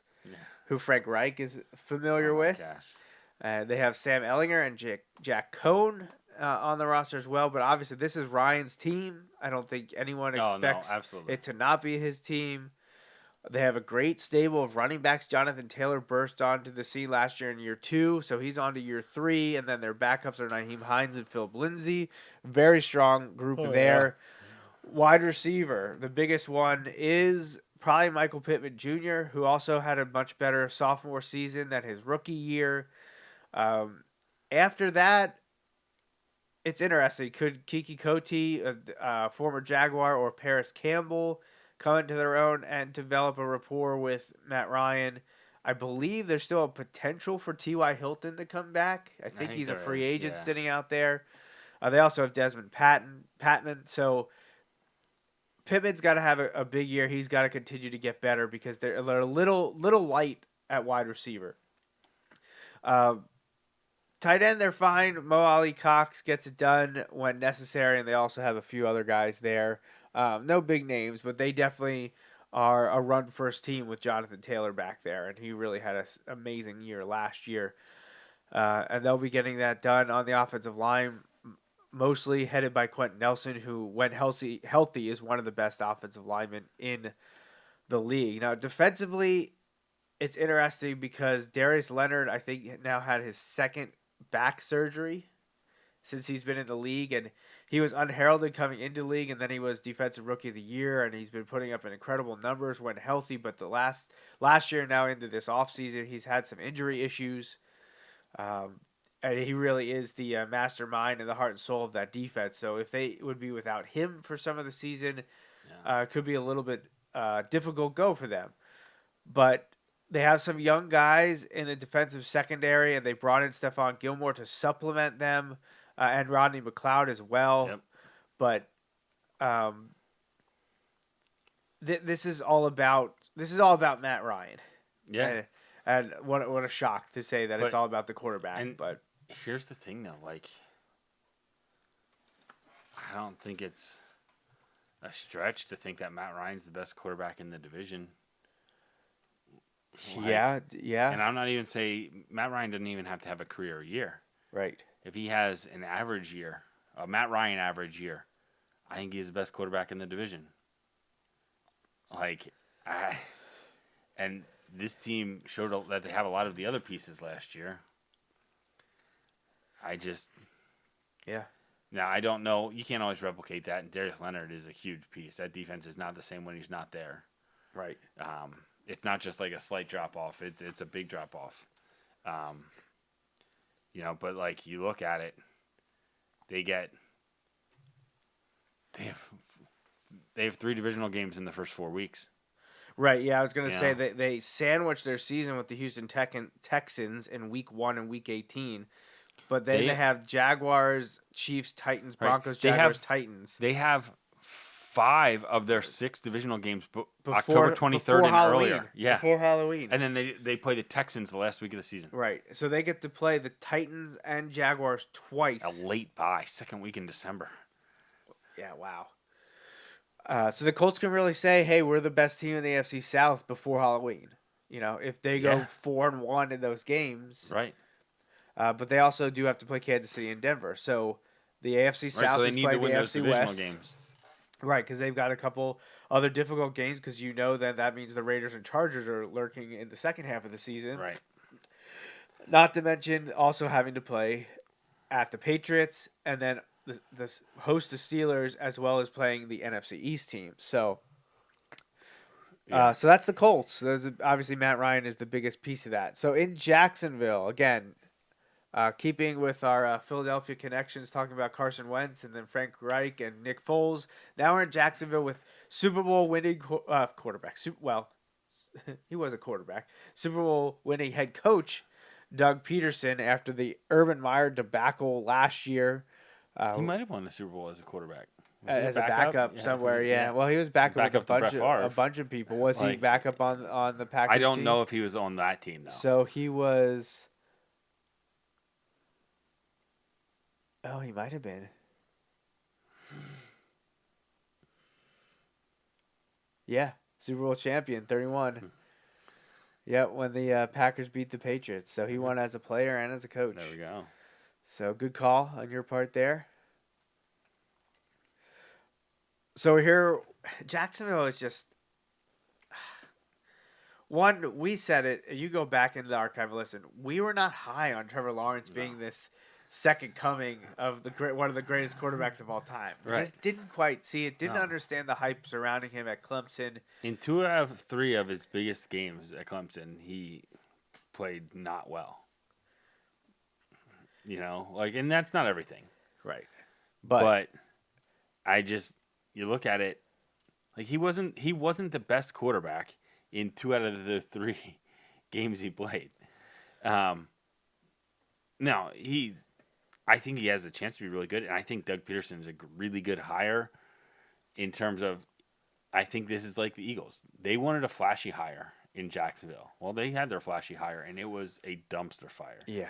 who Frank Reich is familiar with. Gosh. They have Sam Ellinger and Jack Cohn on the roster as well. But obviously, this is Ryan's team. I don't think anyone expects absolutely. it to not be his team. They have a great stable of running backs. Jonathan Taylor burst onto the scene last year in year 2, so he's on to year 3. And then their backups are Naheem Hines and Philip Lindsay. Very strong group there. Yeah. Wide receiver, the biggest one is probably Michael Pittman Jr., who also had a much better sophomore season than his rookie year. After that, it's interesting. Could Kiki Coty, a former Jaguar, or Paris Campbell come into their own and develop a rapport with Matt Ryan? I believe there's still a potential for T.Y. Hilton to come back. I think he's a free agent sitting out there. They also have Desmond Patman. So Pittman's got to have a big year. He's got to continue to get better because they're a little light at wide receiver. Tight end, they're fine. Mo Ali Cox gets it done when necessary, and they also have a few other guys there. No big names, but they definitely are a run-first team with Jonathan Taylor back there, and he really had an amazing year last year. And they'll be getting that done on the offensive line, mostly headed by Quentin Nelson, who, when healthy, is one of the best offensive linemen in the league. Now, defensively, it's interesting because Darius Leonard, I think, now had his second back surgery since he's been in the league, and he was unheralded coming into the league, and then he was Defensive Rookie of the Year, and he's been putting up incredible numbers when healthy, but the last year now into this offseason, he's had some injury issues, and he really is the mastermind and the heart and soul of that defense. So if they would be without him for some of the season, could be a little bit difficult go for them. But they have some young guys in the defensive secondary, and they brought in Stephon Gilmore to supplement them, and Rodney McLeod as well. Yep. But this is all about Matt Ryan. Yeah. And what a shock to say that it's all about the quarterback. But here's the thing, though. Like, I don't think it's a stretch to think that Matt Ryan's the best quarterback in the division. Yeah. And I'm not even saying Matt Ryan doesn't even have to have a career year. Right. If he has an average year, a Matt Ryan average year, I think he's the best quarterback in the division. And this team showed that they have a lot of the other pieces last year. Now, I don't know. You can't always replicate that, and Darius Leonard is a huge piece. That defense is not the same when he's not there. Right. It's not just like a slight drop-off. It's a big drop-off. But like you look at it, they have 3 divisional games in the first 4 weeks. Right, yeah, I was going to say that they sandwiched their season with the Houston Texans in Week 1 and Week 18, but then they have Jaguars, Chiefs, Titans, Broncos, Jaguars, Titans. They have 5 of their 6 divisional games October 23rd and Halloween, earlier. Yeah, before Halloween. And then they play the Texans the last week of the season. Right, so they get to play the Titans and Jaguars twice. A late bye, second week in December. Yeah, wow. So the Colts can really say, hey, we're the best team in the AFC South before Halloween. If they go 4-1 in those games. Right. But they also do have to play Kansas City and Denver. So the AFC South so they is need playing to win the those AFC divisional West. games. Right, because they've got a couple other difficult games because that means the Raiders and Chargers are lurking in the second half of the season. Right. Not to mention also having to play at the Patriots and then the host the Steelers as well as playing the NFC East team. So, so that's the Colts. Obviously, Matt Ryan is the biggest piece of that. So in Jacksonville, again, keeping with our Philadelphia connections, talking about Carson Wentz and then Frank Reich and Nick Foles. Now we're in Jacksonville with Super Bowl winning quarterback. He was a quarterback. Super Bowl winning head coach Doug Peterson after the Urban Meyer debacle last year. He might have won the Super Bowl as a quarterback. As a backup somewhere, yeah. Well, he was backup with a bunch of people. Was he backup on the Packers I don't team? know if he was on that team, though. So he was... Oh, he might have been. Yeah, Super Bowl champion, 31. Yeah, when the Packers beat the Patriots. So he won as a player and as a coach. There we go. So good call on your part there. So here, Jacksonville is just one. We said it. You go back into the archive. Listen, we were not high on Trevor Lawrence being this second coming of one of the greatest quarterbacks of all time. We just didn't quite see it. Didn't understand the hype surrounding him at Clemson. In 2 out of 3 of his biggest games at Clemson, he played not well. And that's not everything. Right. But you look at it, he wasn't the best quarterback in 2 out of the 3 games he played. Now I think he has a chance to be really good, and I think Doug Peterson is a really good hire in terms of, I think this is like the Eagles. They wanted a flashy hire in Jacksonville. Well, they had their flashy hire, and it was a dumpster fire. Yeah.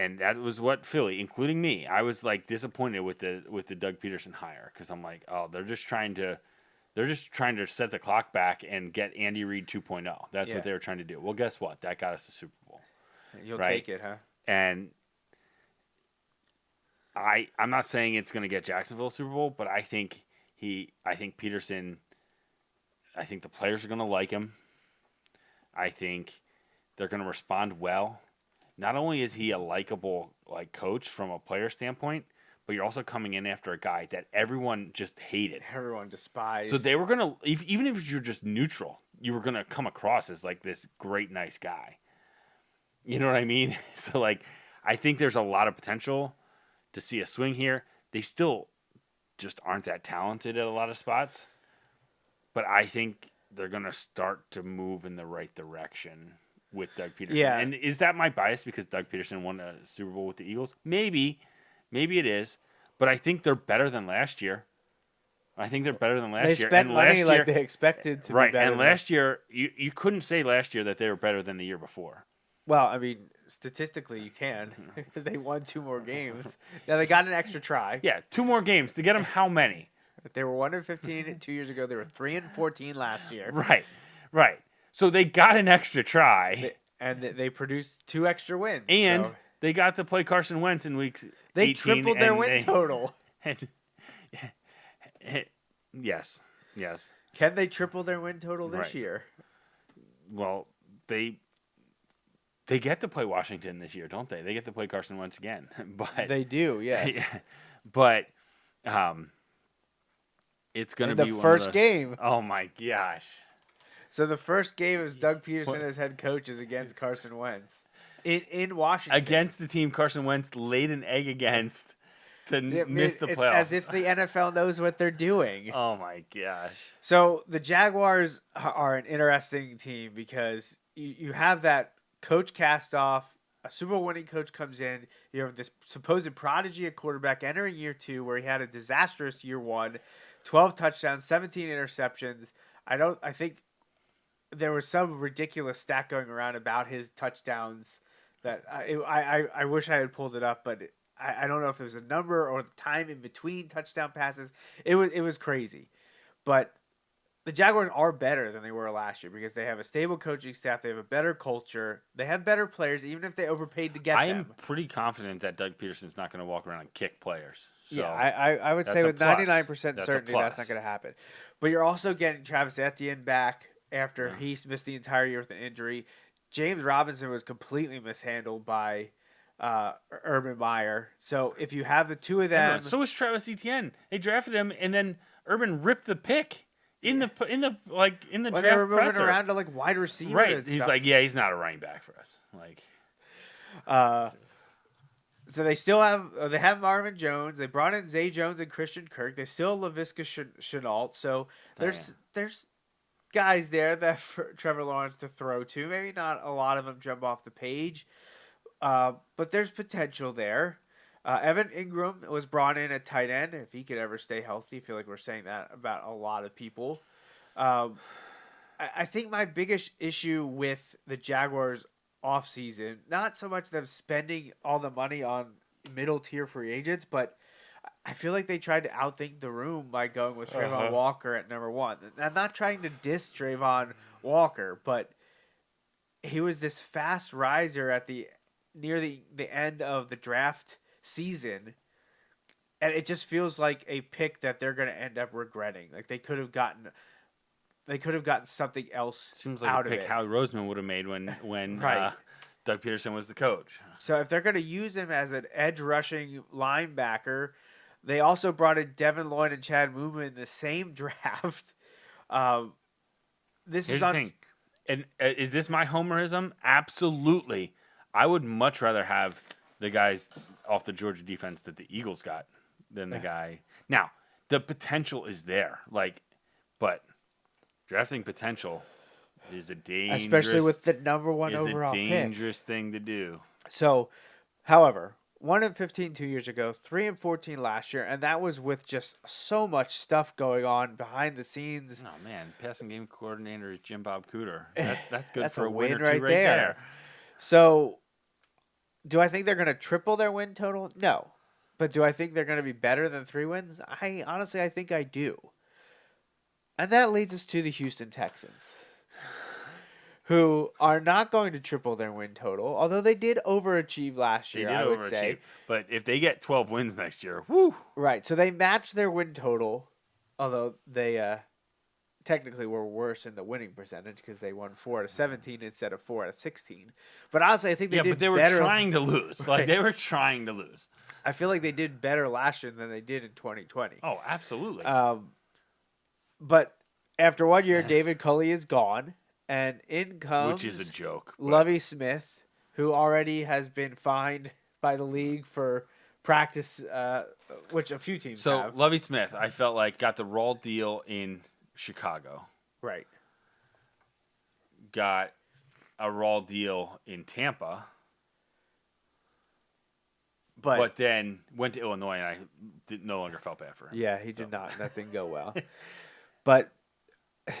And that was what Philly, including me, I was disappointed with the Doug Peterson hire, because I'm like, oh, they're just trying to set the clock back and get Andy Reid 2.0. That's what they were trying to do. Well, guess what? That got us the Super Bowl. You'll take it, huh? And I'm not saying it's going to get Jacksonville a Super Bowl, but I think Peterson, I think the players are going to like him. I think they're going to respond well. Not only is he a likable coach from a player standpoint, but you're also coming in after a guy that everyone just hated. Everyone despised. So they were going to, even if you're just neutral, you were going to come across as this great, nice guy. You know what I mean? So I think there's a lot of potential to see a swing here. They still just aren't that talented at a lot of spots, but I think they're going to start to move in the right direction with Doug Peterson. Yeah. And is that my bias because Doug Peterson won a Super Bowl with the Eagles? Maybe it is, but I think they're better than last year. They spent money like they expected to be better. And last year, you couldn't say last year that they were better than the year before. Well, I mean, statistically, you can. They won 2 more games. Now, they got an extra try. Yeah, 2 more games. To get them how many? They were 1-15 2 years ago. They were 3-14 last year. Right. So they got an extra try. And they produced 2 extra wins. And they got to play Carson Wentz in weeks 18. They tripled their win total. Yes. Can they triple their win total this year? Well, they get to play Washington this year, don't they? They get to play Carson Wentz again. But they do, yes. But it's going to be the first game. Oh my gosh. So the first game is Doug Peterson as head coach is against Carson Wentz in Washington. Against the team Carson Wentz laid an egg against to miss the playoffs. It's as if the NFL knows what they're doing. Oh my gosh. So the Jaguars are an interesting team because you have that coach cast off, a Super Bowl winning coach comes in, you have this supposed prodigy at quarterback entering year 2 where he had a disastrous year 1, 12 touchdowns, 17 interceptions. I think there was some ridiculous stat going around about his touchdowns that I wish I had pulled it up, but I don't know if it was a number or the time in between touchdown passes. It was crazy. But the Jaguars are better than they were last year because they have a stable coaching staff. They have a better culture. They have better players, even if they overpaid to get them. I'm pretty confident that Doug Peterson's not going to walk around and kick players. So yeah, I would say with 99% certainty that's not going to happen. But you're also getting Travis Etienne back after he missed the entire year with an injury. James Robinson was completely mishandled by Urban Meyer. So if you have the two of them, so was Travis Etienne. They drafted him, and then Urban ripped the pick in the when draft they were moving presser. around to wide receiver. Right, and he's stuff. like, yeah, he's not a running back for us. So they still have Marvin Jones. They brought in Zay Jones and Christian Kirk. They still have Laviska Shenault. So there's guys there that for Trevor Lawrence to throw to. Maybe not a lot of them jump off the page, but there's potential there. Evan Ingram was brought in at tight end. If he could ever stay healthy, I feel like we're saying that about a lot of people. I think my biggest issue with the Jaguars offseason, not so much them spending all the money on middle-tier free agents, but I feel like they tried to outthink the room by going with Trayvon Walker at number 1. I'm not trying to diss Trayvon Walker, but he was this fast riser at the near the end of the draft season, and it just feels like a pick that they're going to end up regretting. Like they could have gotten something else. Seems like out a of pick it. Howie Roseman would have made when Right. Doug Peterson was the coach. So if they're going to use him as an edge rushing linebacker, they also brought in Devin Lloyd and Chad Muma in the same draft. This Here's is the thing, and is this my homerism? Absolutely. I would much rather have the guys off the Georgia defense that the Eagles got than the guy. Now, the potential is there, but drafting potential is a dangerous, especially with the number one overall pick. dangerous thing to do. So, however, 1-15 2 years ago, 3-14 last year, and that was with just so much stuff going on behind the scenes. Oh man, passing game coordinator is Jim Bob Cooter. That's good That's for a a win win or two right there. So, do I think they're going to triple their win total? No. But do I think they're going to be better than 3 wins? I think I do. And that leads us to the Houston Texans, who are not going to triple their win total, although they did overachieve last They year, did I would overachieve, say. but if they get 12 wins next year, whoo! Right, so they matched their win total, although they technically were worse in the winning percentage because they won 4 out of 17 instead of 4 out of 16. But honestly, I think they did but they were better. trying to lose. Right. Like they were trying to lose. I feel like they did better last year than they did in 2020. Oh, absolutely. But after 1 year, David Culley is gone, and in comes Which is a joke. but- Lovie Smith, who already has been fined by the league for practice, which a few teams So have. Lovie Smith, I felt like got the raw deal in Chicago. Right. Got a raw deal in Tampa. But then went to Illinois, and I no longer felt bad for him. Yeah, he did not. That didn't go well. But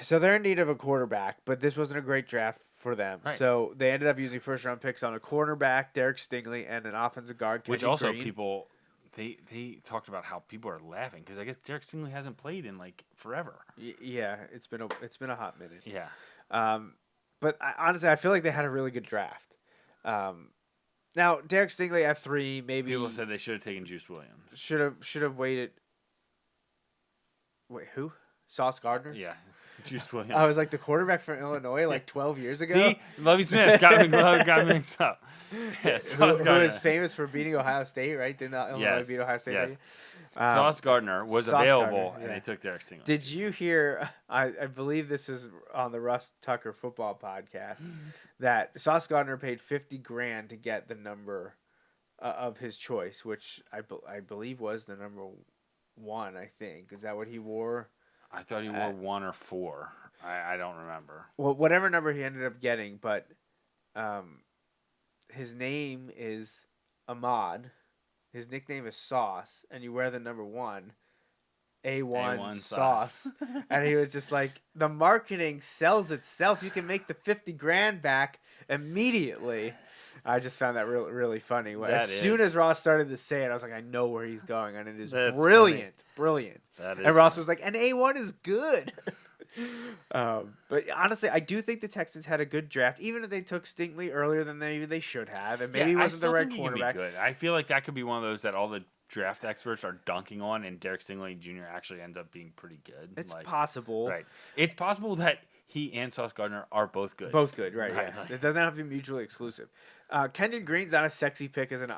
so they're in need of a quarterback, but this wasn't a great draft for them. Right. So they ended up using first-round picks on a cornerback, Derek Stingley, and an offensive guard, Which Kenny also Green. people they talked about how people are laughing because I guess Derek Stingley hasn't played in like forever. Yeah, it's been a hot minute. Yeah. But honestly, I feel like they had a really good draft. Now Derek Stingley at 3, maybe People said they should have taken Juice Williams. should have waited. Wait, who? Sauce Gardner? Yeah, Juice Williams. I was like the quarterback from Illinois like 12 years ago. See, Lovie Smith got me mixed up. Yeah, who Sauce is Gardner. famous for beating Ohio State, right? Did not Illinois beat Ohio State? Yes. Right? Sauce Gardner was Sauce available, Gardner, and yeah. they took Derek Stingley. Did you hear? I believe this is on the Russ Tucker football podcast that Sauce Gardner paid $50,000 to get the number of his choice, which I believe was the number 1. I think is that what he wore? I thought he wore 1 or 4. I don't remember. Well, whatever number he ended up getting, but his name is Ahmad. His nickname is Sauce, and you wear the number 1, A1 sauce. And he was just like, the marketing sells itself. You can make the $50,000 back immediately. I just found that really funny. As soon as Ross started to say it, I was like, I know where he's going, and it is brilliant. That is And Ross funny. was like, and A1 is good. But honestly, I do think the Texans had a good draft, even if they took Stingley earlier than they should have, and maybe he wasn't the right quarterback. Good. I feel like that could be one of those that all the draft experts are dunking on, and Derek Stingley Jr. actually ends up being pretty good. It's possible. Right. It's possible that he and Sauce Gardner are both good. Both good, right? Right, Yeah. right. It doesn't have to be mutually exclusive. Kenyon Green's not a sexy pick as an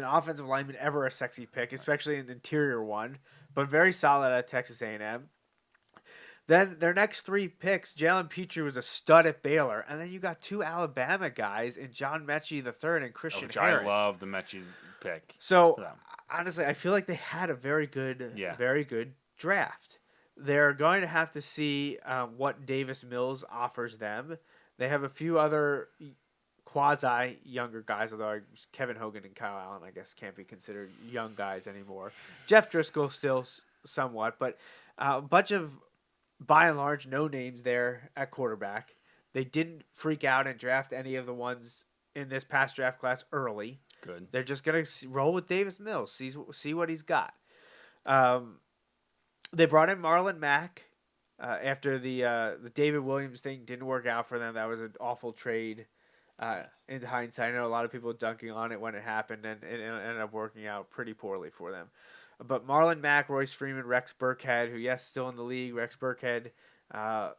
offensive lineman, ever a sexy pick, especially an interior one, but very solid at Texas A&M. Then their next 3 picks, Jalen Petrie was a stud at Baylor, and then you got 2 Alabama guys in John Mechie III and Christian Which Harris. I love the Mechie pick. So for them. honestly, I feel like they had a very good draft. They're going to have to see what Davis Mills offers them. They have a few other quasi younger guys, although Kevin Hogan and Kyle Allen, I guess, can't be considered young guys anymore. Jeff Driscoll still somewhat, but a bunch of, by and large, no names there at quarterback. They didn't freak out and draft any of the ones in this past draft class early. Good. They're just going to roll with Davis Mills, see what he's got. They brought in Marlon Mack after the David Williams thing didn't work out for them. That was an awful trade. In hindsight, I know a lot of people dunking on it when it happened, and it ended up working out pretty poorly for them. But Marlon Mack, Royce Freeman, Rex Burkhead, who, yes, still in the league. Rex Burkhead, got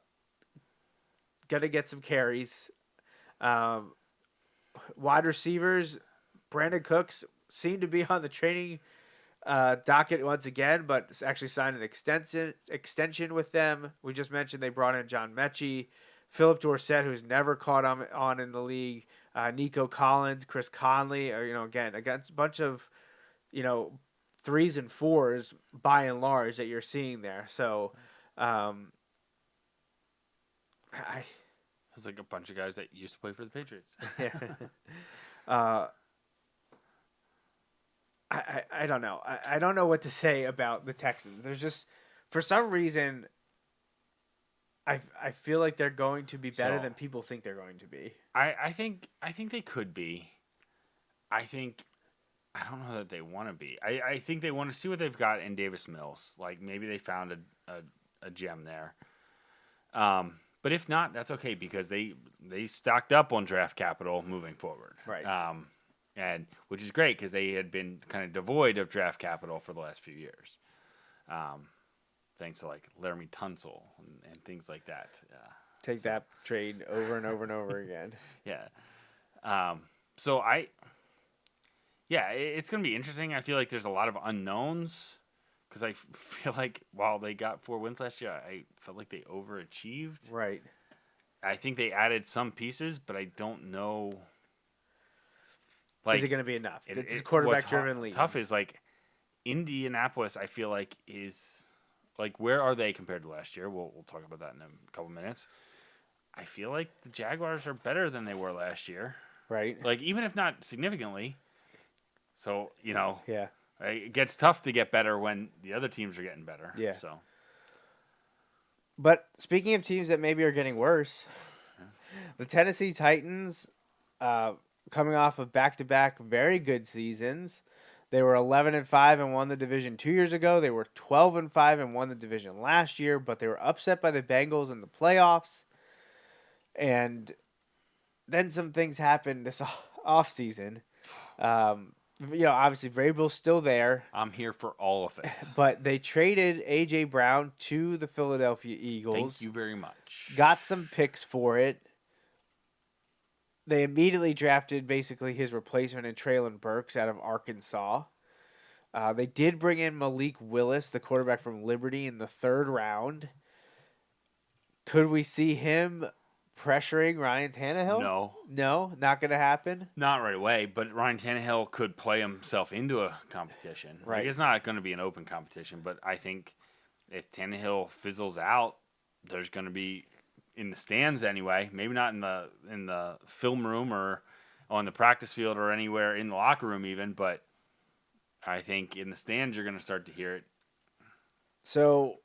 to get some carries. Wide receivers, Brandon Cooks seemed to be on the training docket once again, but actually signed an extension with them. We just mentioned they brought in John Mechie, Philip Dorsett, who's never caught on in the league, Nico Collins, Chris Conley, again, against a bunch of, 3s and 4s by and large that you're seeing there. So, It's like a bunch of guys that used to play for the Patriots. I don't know. I don't know what to say about the Texans. There's just, for some reason, I feel like they're going to be better than people think they're going to be. I think they could be. I don't know that they want to be. I think they want to see what they've got in Davis Mills. Like maybe they found a gem there. But if not, that's okay because they stocked up on draft capital moving forward. Right. And which is great because they had been kind of devoid of draft capital for the last few years. Thanks to like Laramie Tunsil and things like that. Take that trade over and over and over again. Yeah. It's going to be interesting. I feel like there's a lot of unknowns because I feel like while they got 4 wins last year, I felt like they overachieved. Right. I think they added some pieces, but I don't know. Like, is it going to be enough? It's a quarterback-driven league. Tough is like Indianapolis. I feel like is like where are they compared to last year? We'll talk about that in a couple minutes. I feel like the Jaguars are better than they were last year. Right. Like even if not significantly. So Yeah. it gets tough to get better when the other teams are getting better. Yeah. So. But speaking of teams that maybe are getting worse, the Tennessee Titans, coming off of back-to-back very good seasons, they were 11-5 and won the division 2 years ago. They were 12-5 and won the division last year, but they were upset by the Bengals in the playoffs. And then some things happened this offseason. Obviously Vrabel's still there. I'm here for all of it. But they traded A.J. Brown to the Philadelphia Eagles. Thank you very much. Got some picks for it. They immediately drafted basically his replacement in Treylon Burks out of Arkansas. They did bring in Malik Willis, the quarterback from Liberty, in the 3rd round. Could we see him pressuring Ryan Tannehill? No, not going to happen. Not right away, but Ryan Tannehill could play himself into a competition. Right. Like, it's not going to be an open competition, but I think if Tannehill fizzles out, there's going to be in the stands anyway. Maybe not in the film room or on the practice field or anywhere in the locker room even, but I think in the stands you're going to start to hear it. So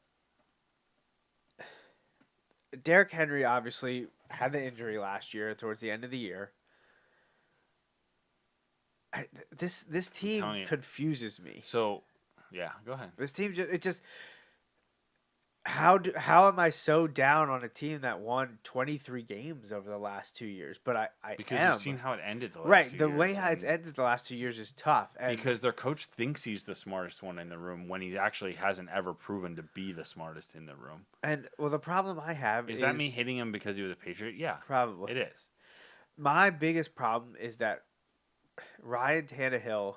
Derrick Henry obviously had the injury last year towards the end of the year. This team confuses me. So, yeah, go ahead. This team how am I so down on a team that won 23 games over the last 2 years? But because am. you've seen how it ended the last right. few The years, way how it's ended the last 2 years is tough. And because their coach thinks he's the smartest one in the room when he actually hasn't ever proven to be the smartest in the room. And the problem I have is that me hitting him because he was a Patriot? Yeah, probably it is. My biggest problem is that Ryan Tannehill.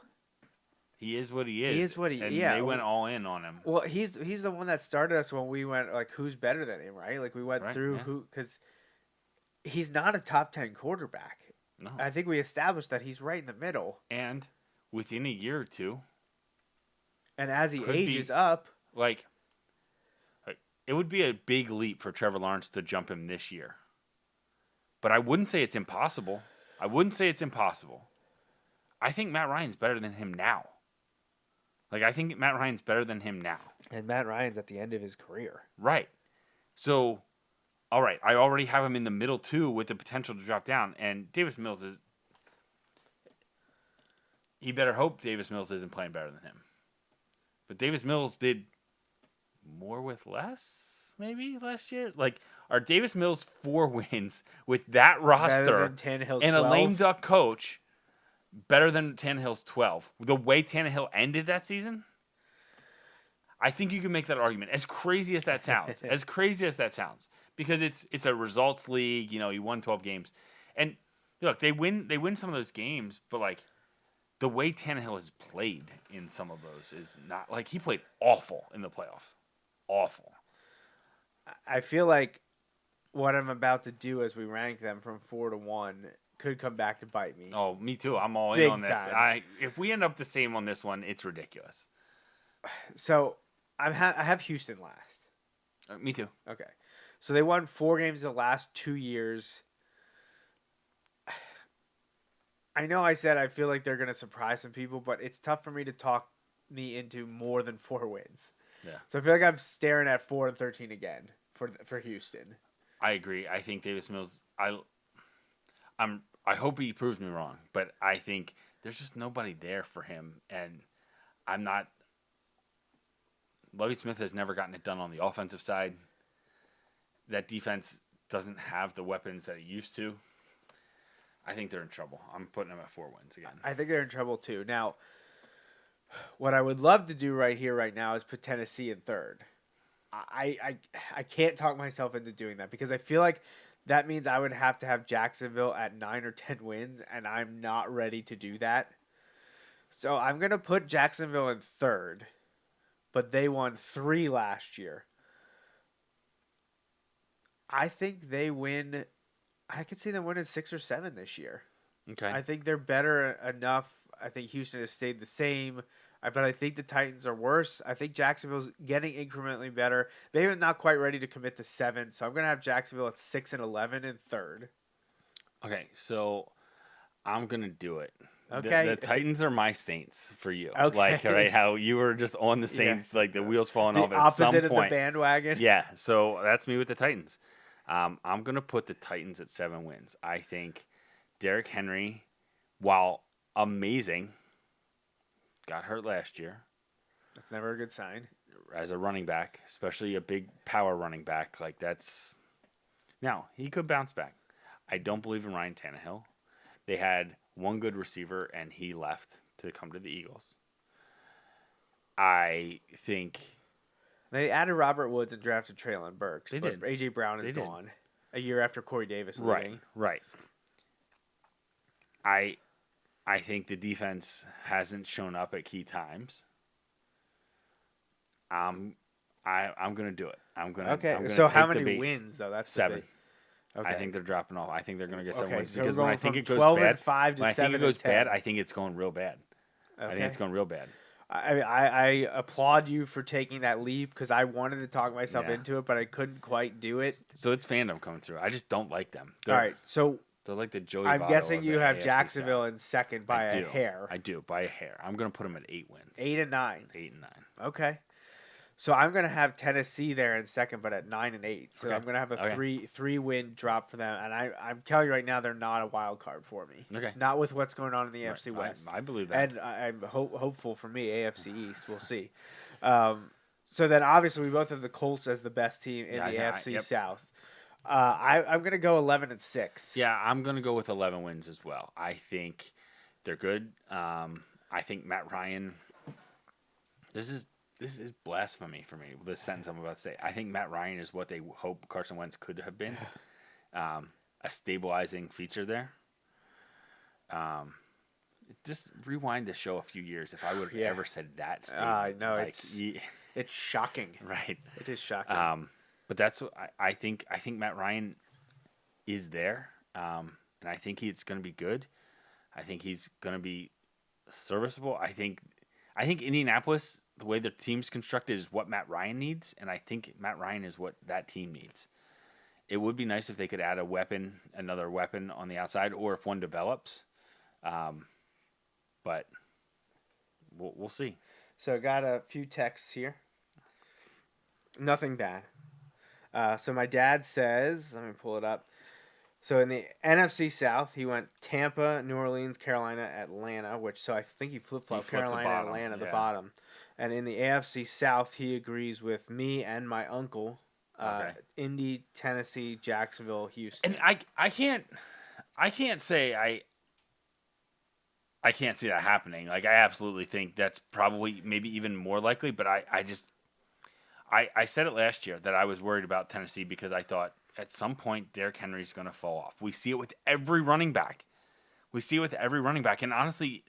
He is what he is. He is what he. And yeah, they went all in on him. Well, he's the one that started us when we went like, who's better than him, right? Like we went through who, because he's not a top 10 quarterback. No, I think we established that he's right in the middle. And within a year or two, and as he ages up, like it would be a big leap for Trevor Lawrence to jump him this year. But I wouldn't say it's impossible. I think Matt Ryan's better than him now. Like, I think Matt Ryan's better than him now. And Matt Ryan's at the end of his career. Right. So, all right, I already have him in the middle, too, with the potential to drop down. And Davis Mills is... He better hope Davis Mills isn't playing better than him. But Davis Mills did more with less, maybe last year. Like, are Davis Mills 4 wins with that roster Better than Tannehill's and 12? a lame duck coach better than Tannehill's 12? The way Tannehill ended that season, I think you can make that argument. As crazy as that sounds, because it's a results league. You know, he won 12 games, and look, they win some of those games, but like the way Tannehill has played in some of those is not like he played awful in the playoffs, awful. I feel like what I'm about to do as we rank them from 4 to 1 could come back to bite me. Oh, me too. I'm all in Big on this. time. If we end up the same on this one, it's ridiculous. So I have Houston last. Me too. Okay. So they won 4 games the last 2 years. I know I said I feel like they're going to surprise some people, but it's tough for me to talk me into more than 4 wins. Yeah. So I feel like I'm staring at 4-13 again for Houston. I agree. I think Davis Mills. I hope he proves me wrong, but I think there's just nobody there for him, and I'm not. Lovie Smith has never gotten it done on the offensive side. That defense doesn't have the weapons that it used to. I think they're in trouble. I'm putting them at 4 wins again. I think they're in trouble too. Now, what I would love to do right here, right now, is put Tennessee in 3rd. I can't talk myself into doing that because I feel like that means I would have to have Jacksonville at 9 or 10 wins, and I'm not ready to do that. So I'm going to put Jacksonville in 3rd, but they won 3 last year. I think they win. I could see them winning 6 or 7 this year. Okay. I think they're better enough. I think Houston has stayed the same. But I think the Titans are worse. I think Jacksonville's getting incrementally better. Maybe not quite ready to commit to 7. So I'm going to have Jacksonville at 6-11 in 3rd. Okay, so I'm going to do it. Okay. The Titans are my Saints for you. Okay. Like, right, how you were just on the Saints, like the wheels falling The off at some opposite of point. the bandwagon. Yeah, so that's me with the Titans. I'm going to put the Titans at 7 wins. I think Derrick Henry, while amazing, got hurt last year. That's never a good sign. As a running back, especially a big power running back, like that's... Now, he could bounce back. I don't believe in Ryan Tannehill. They had one good receiver, and he left to come to the Eagles. I think... They added Robert Woods and drafted Treylon Burks. They but did. A.J. Brown is gone. A year after Corey Davis leaving. Right. I think the defense hasn't shown up at key times. I'm going to do it. Okay. So how many wins though? That's 7. Okay. I think they're dropping off. I think they're going to get 7 Okay, wins so because we're when I going think from it goes 12 bad, and 5 to when I think 7 it goes and 10. bad, I think it's going real bad. I think Okay. it's going real bad. I applaud you for taking that leap because I wanted to talk myself Yeah. into it, but I couldn't quite do it. So it's fandom coming through. I just don't like them. All right, so They're like the Joey I'm Votto guessing of you the have AFC Jacksonville South. in second by a hair. I do, by a hair. I'm going to put them at 8 wins. 8 and 9. 8 and 9. Okay. So I'm gonna have Tennessee there in second, but at 9 and 8. So Okay. I'm gonna have a Okay. three win drop for them, and I'm telling you right now, they're not a wild card for me. Okay. Not with what's going on in the Right. AFC West. I believe that. And I'm hopeful for me, AFC East. We'll see. So then obviously we both have the Colts as the best team in the AFC yep. South. I'm gonna go 11 and 6. Yeah, I'm going to go with 11 wins as well. I think they're good. I think Matt Ryan. This is blasphemy for me, the sentence I'm about to say. I think Matt Ryan is what they hope Carson Wentz could have been. A stabilizing feature there. Just rewind the show a few years if I would have ever said that statement. I know, Like, it's shocking. right. It is shocking. But that's what I think. I think Matt Ryan is there, and I think it's going to be good. I think he's going to be serviceable. I think Indianapolis, the way their team's constructed, is what Matt Ryan needs, and I think Matt Ryan is what that team needs. It would be nice if they could add another weapon on the outside, or if one develops. But we'll see. So I got a few texts here. Nothing bad. So my dad says, let me pull it up. So in the NFC South, he went Tampa, New Orleans, Carolina, Atlanta, so I think he flip-flopped He flipped the Carolina, bottom, Atlanta, the yeah. bottom. And in the AFC South, he agrees with me and my uncle. Okay. Indy, Tennessee, Jacksonville, Houston. And I can't say I can't see that happening. Like, I absolutely think that's probably maybe even more likely, but I said it last year that I was worried about Tennessee because I thought at some point Derrick Henry's going to fall off. We see it with every running back. And honestly,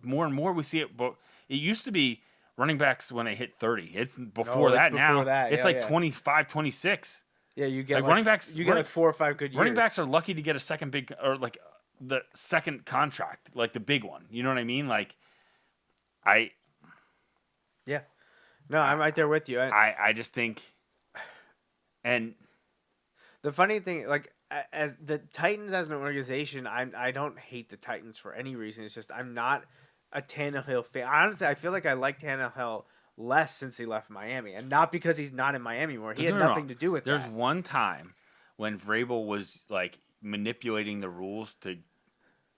more and more we see it. But it used to be running backs when they hit 30. It's before that now. It's like 25, 26. Yeah, you get running backs. You get like 4 or 5 good years. Running backs are lucky to get a second big or like the second contract, like the big one. You know what I mean? Like, Yeah. No, I'm right there with you. I just think, and the funny thing, like, as the Titans as an organization, I don't hate the Titans for any reason. It's just I'm not a Tannehill fan. Honestly, I feel like I like Tannehill less since he left Miami, and not because he's not in Miami anymore. He had nothing to do with There's that. one time when Vrabel was like manipulating the rules to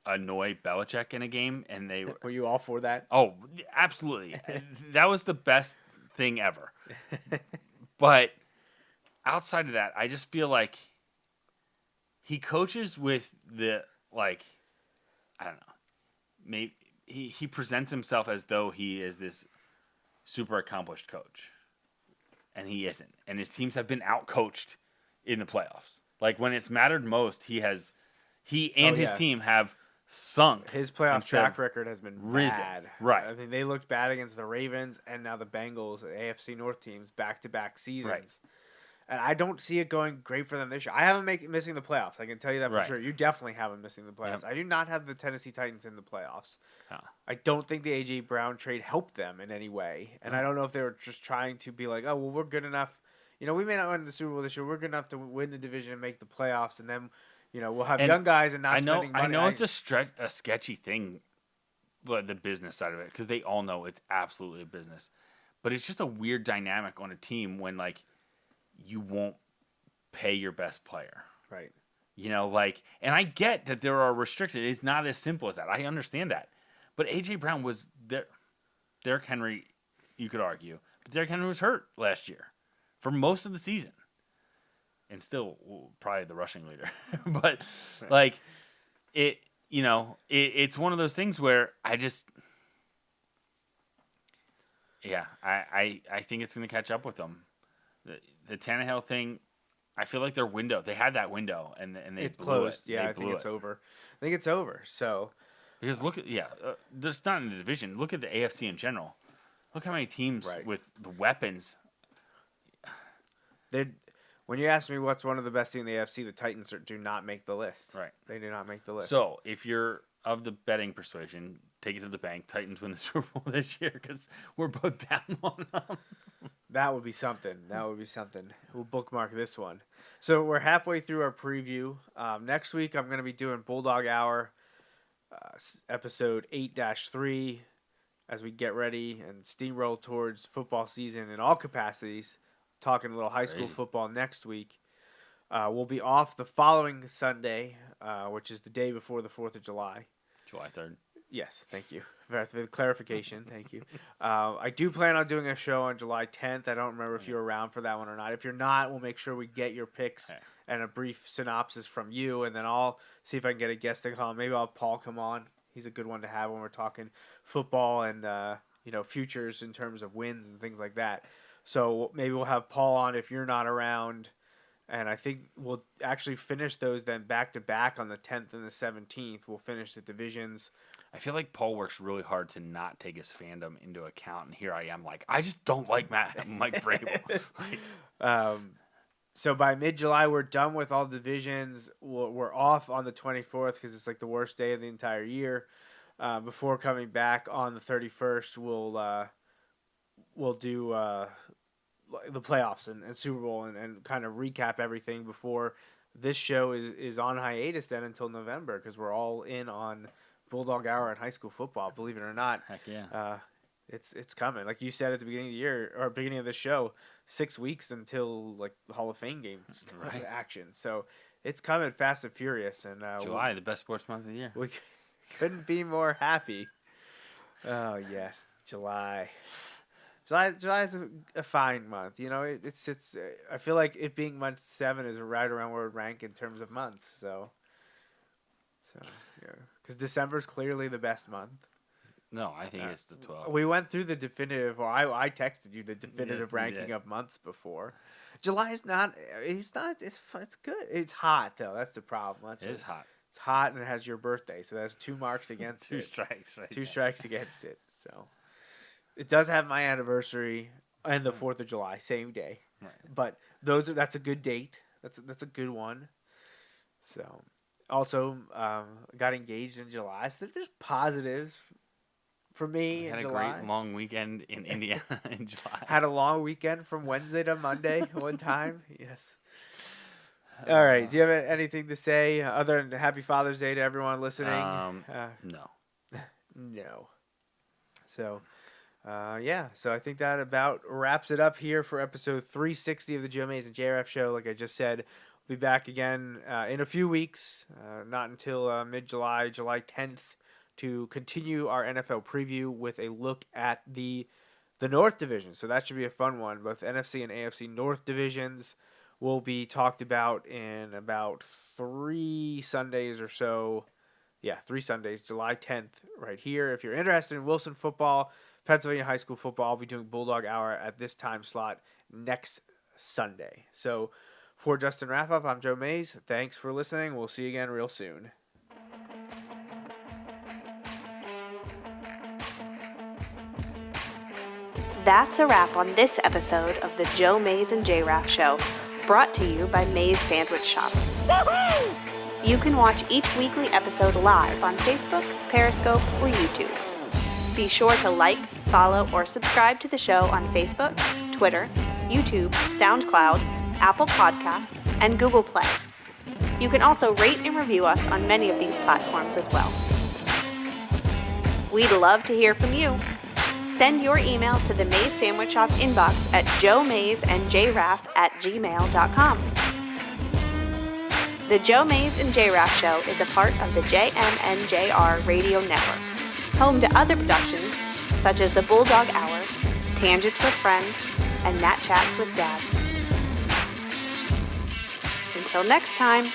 annoy Belichick in a game, and they Were you all for that? Oh, absolutely. That was the best thing ever. But outside of that, I just feel like he coaches with the, like, I don't know. Maybe he presents himself as though he is this super accomplished coach. And he isn't. And his teams have been outcoached in the playoffs. Like, when it's mattered most, he and his team have sunk. His playoff instead of track record has been risen. bad. Right. I mean, they looked bad against the Ravens and now the Bengals, AFC North teams, back-to-back seasons. Right. And I don't see it going great for them this year. I have them missing the playoffs. I can tell you that for Right. sure. You definitely have them missing the playoffs. Yep. I do not have the Tennessee Titans in the playoffs. Huh. I don't think the A.J. Brown trade helped them in any way. And I don't know if they were just trying to be like, oh, well, we're good enough. You know, we may not win the Super Bowl this year. We're good enough to win the division and make the playoffs. And then, you know, we'll have young guys and not spending money. I know it's a sketchy thing, the business side of it, because they all know it's absolutely a business. But it's just a weird dynamic on a team when, like, you won't pay your best player. Right. You know, like, and I get that there are restrictions. It's not as simple as that. I understand that. But A.J. Brown was there. Derrick Henry, you could argue. But Derrick Henry was hurt last year for most of the season. And still probably the rushing leader. But, like, it's one of those things where I just, I think it's going to catch up with them. The Tannehill thing, I feel like their window, they had that window and they It's blew closed. it. Yeah, They I think blew it's it. over. I think it's over. So, Because look at, there's not in the division. Look at the AFC in general. Look how many teams with the weapons. when you ask me what's one of the best teams in the AFC, the Titans do not make the list. Right. They do not make the list. So if you're of the betting persuasion, take it to the bank. Titans win the Super Bowl this year because we're both down on them. That would be something. We'll bookmark this one. So we're halfway through our preview. Next week, I'm going to be doing Bulldog Hour, episode 8-3, as we get ready and steamroll towards football season in all capacities. Talking a little high school football next week. We'll be off the following Sunday, which is the day before the 4th of July. July 3rd. Yes, thank you for the clarification. Thank you. I do plan on doing a show on July 10th. I don't remember if you're around for that one or not. If you're not, we'll make sure we get your picks and a brief synopsis from you, and then I'll see if I can get a guest to come on. Maybe I'll have Paul come on. He's a good one to have when we're talking football and futures in terms of wins and things like that. So maybe we'll have Paul on if you're not around. And I think we'll actually finish those then back-to-back on the 10th and the 17th. We'll finish the divisions. I feel like Paul works really hard to not take his fandom into account, and here I am like, I just don't like Mike Vrabel. So by mid-July, we're done with all divisions. We're off on the 24th because it's like the worst day of the entire year. Before coming back on the 31st, we'll do the playoffs and Super Bowl and kind of recap everything before this show is on hiatus then until November because we're all in on Bulldog Hour and high school football. Believe it or not, Heck yeah. It's coming. Like you said at the beginning of the year or beginning of the show, 6 weeks until like the Hall of Fame game action. So it's coming fast and furious. And July, the best sports month of the year. We couldn't be more happy. Oh yes, July. July is a fine month. You know, it's. I feel like it being month 7 is right around where it would rank in terms of months. So yeah, because December is clearly the best month. No, I think it's the 12th. We went through the definitive, or I texted you the definitive Yes, you ranking did. of months before. July is not. It's not. It's good. It's hot though. That's the problem. It is hot. It's hot and it has your birthday, so that's 2 marks against Two it. strikes, right? 2 strikes against it. So it does have my anniversary and the 4th of July, same day. Right. But that's a good date. That's a good one. So also got engaged in July. So there's positives for me We in had a July. great long weekend in Indiana in July. Had a long weekend from Wednesday to Monday one time. Yes. All right. Do you have anything to say other than Happy Father's Day to everyone listening? No. No. So, yeah. So I think that about wraps it up here for episode 360 of the Joe Mays and J-Raff Show. Like I just said, we'll be back again in a few weeks, not until mid-July, July 10th, to continue our NFL preview with a look at the North Division. So that should be a fun one. Both NFC and AFC North divisions will be talked about in about 3 Sundays or so. Yeah, 3 Sundays, July 10th, right here. If you're interested in Wilson football, Pennsylvania high school football, I'll be doing Bulldog Hour at this time slot next Sunday. So for Justin Raffoff, I'm Joe Mays. Thanks for listening. We'll see you again real soon. That's a wrap on this episode of the Joe Mays and J-Raff Show, brought to you by Mays Sandwich Shop. You can watch each weekly episode live on Facebook, Periscope, or YouTube. Be sure to like, follow, or subscribe to the show on Facebook, Twitter, YouTube, SoundCloud, Apple Podcasts, and Google Play. You can also rate and review us on many of these platforms as well. We'd love to hear from you. Send your emails to the Mays Sandwich Shop inbox at joemaysandjraff@gmail.com. The Joe Mays and J-Raff Show is a part of the JMNJR Radio Network, home to other productions such as the Bulldog Hour, Tangents with Friends, and Nat Chats with Dad. Until next time.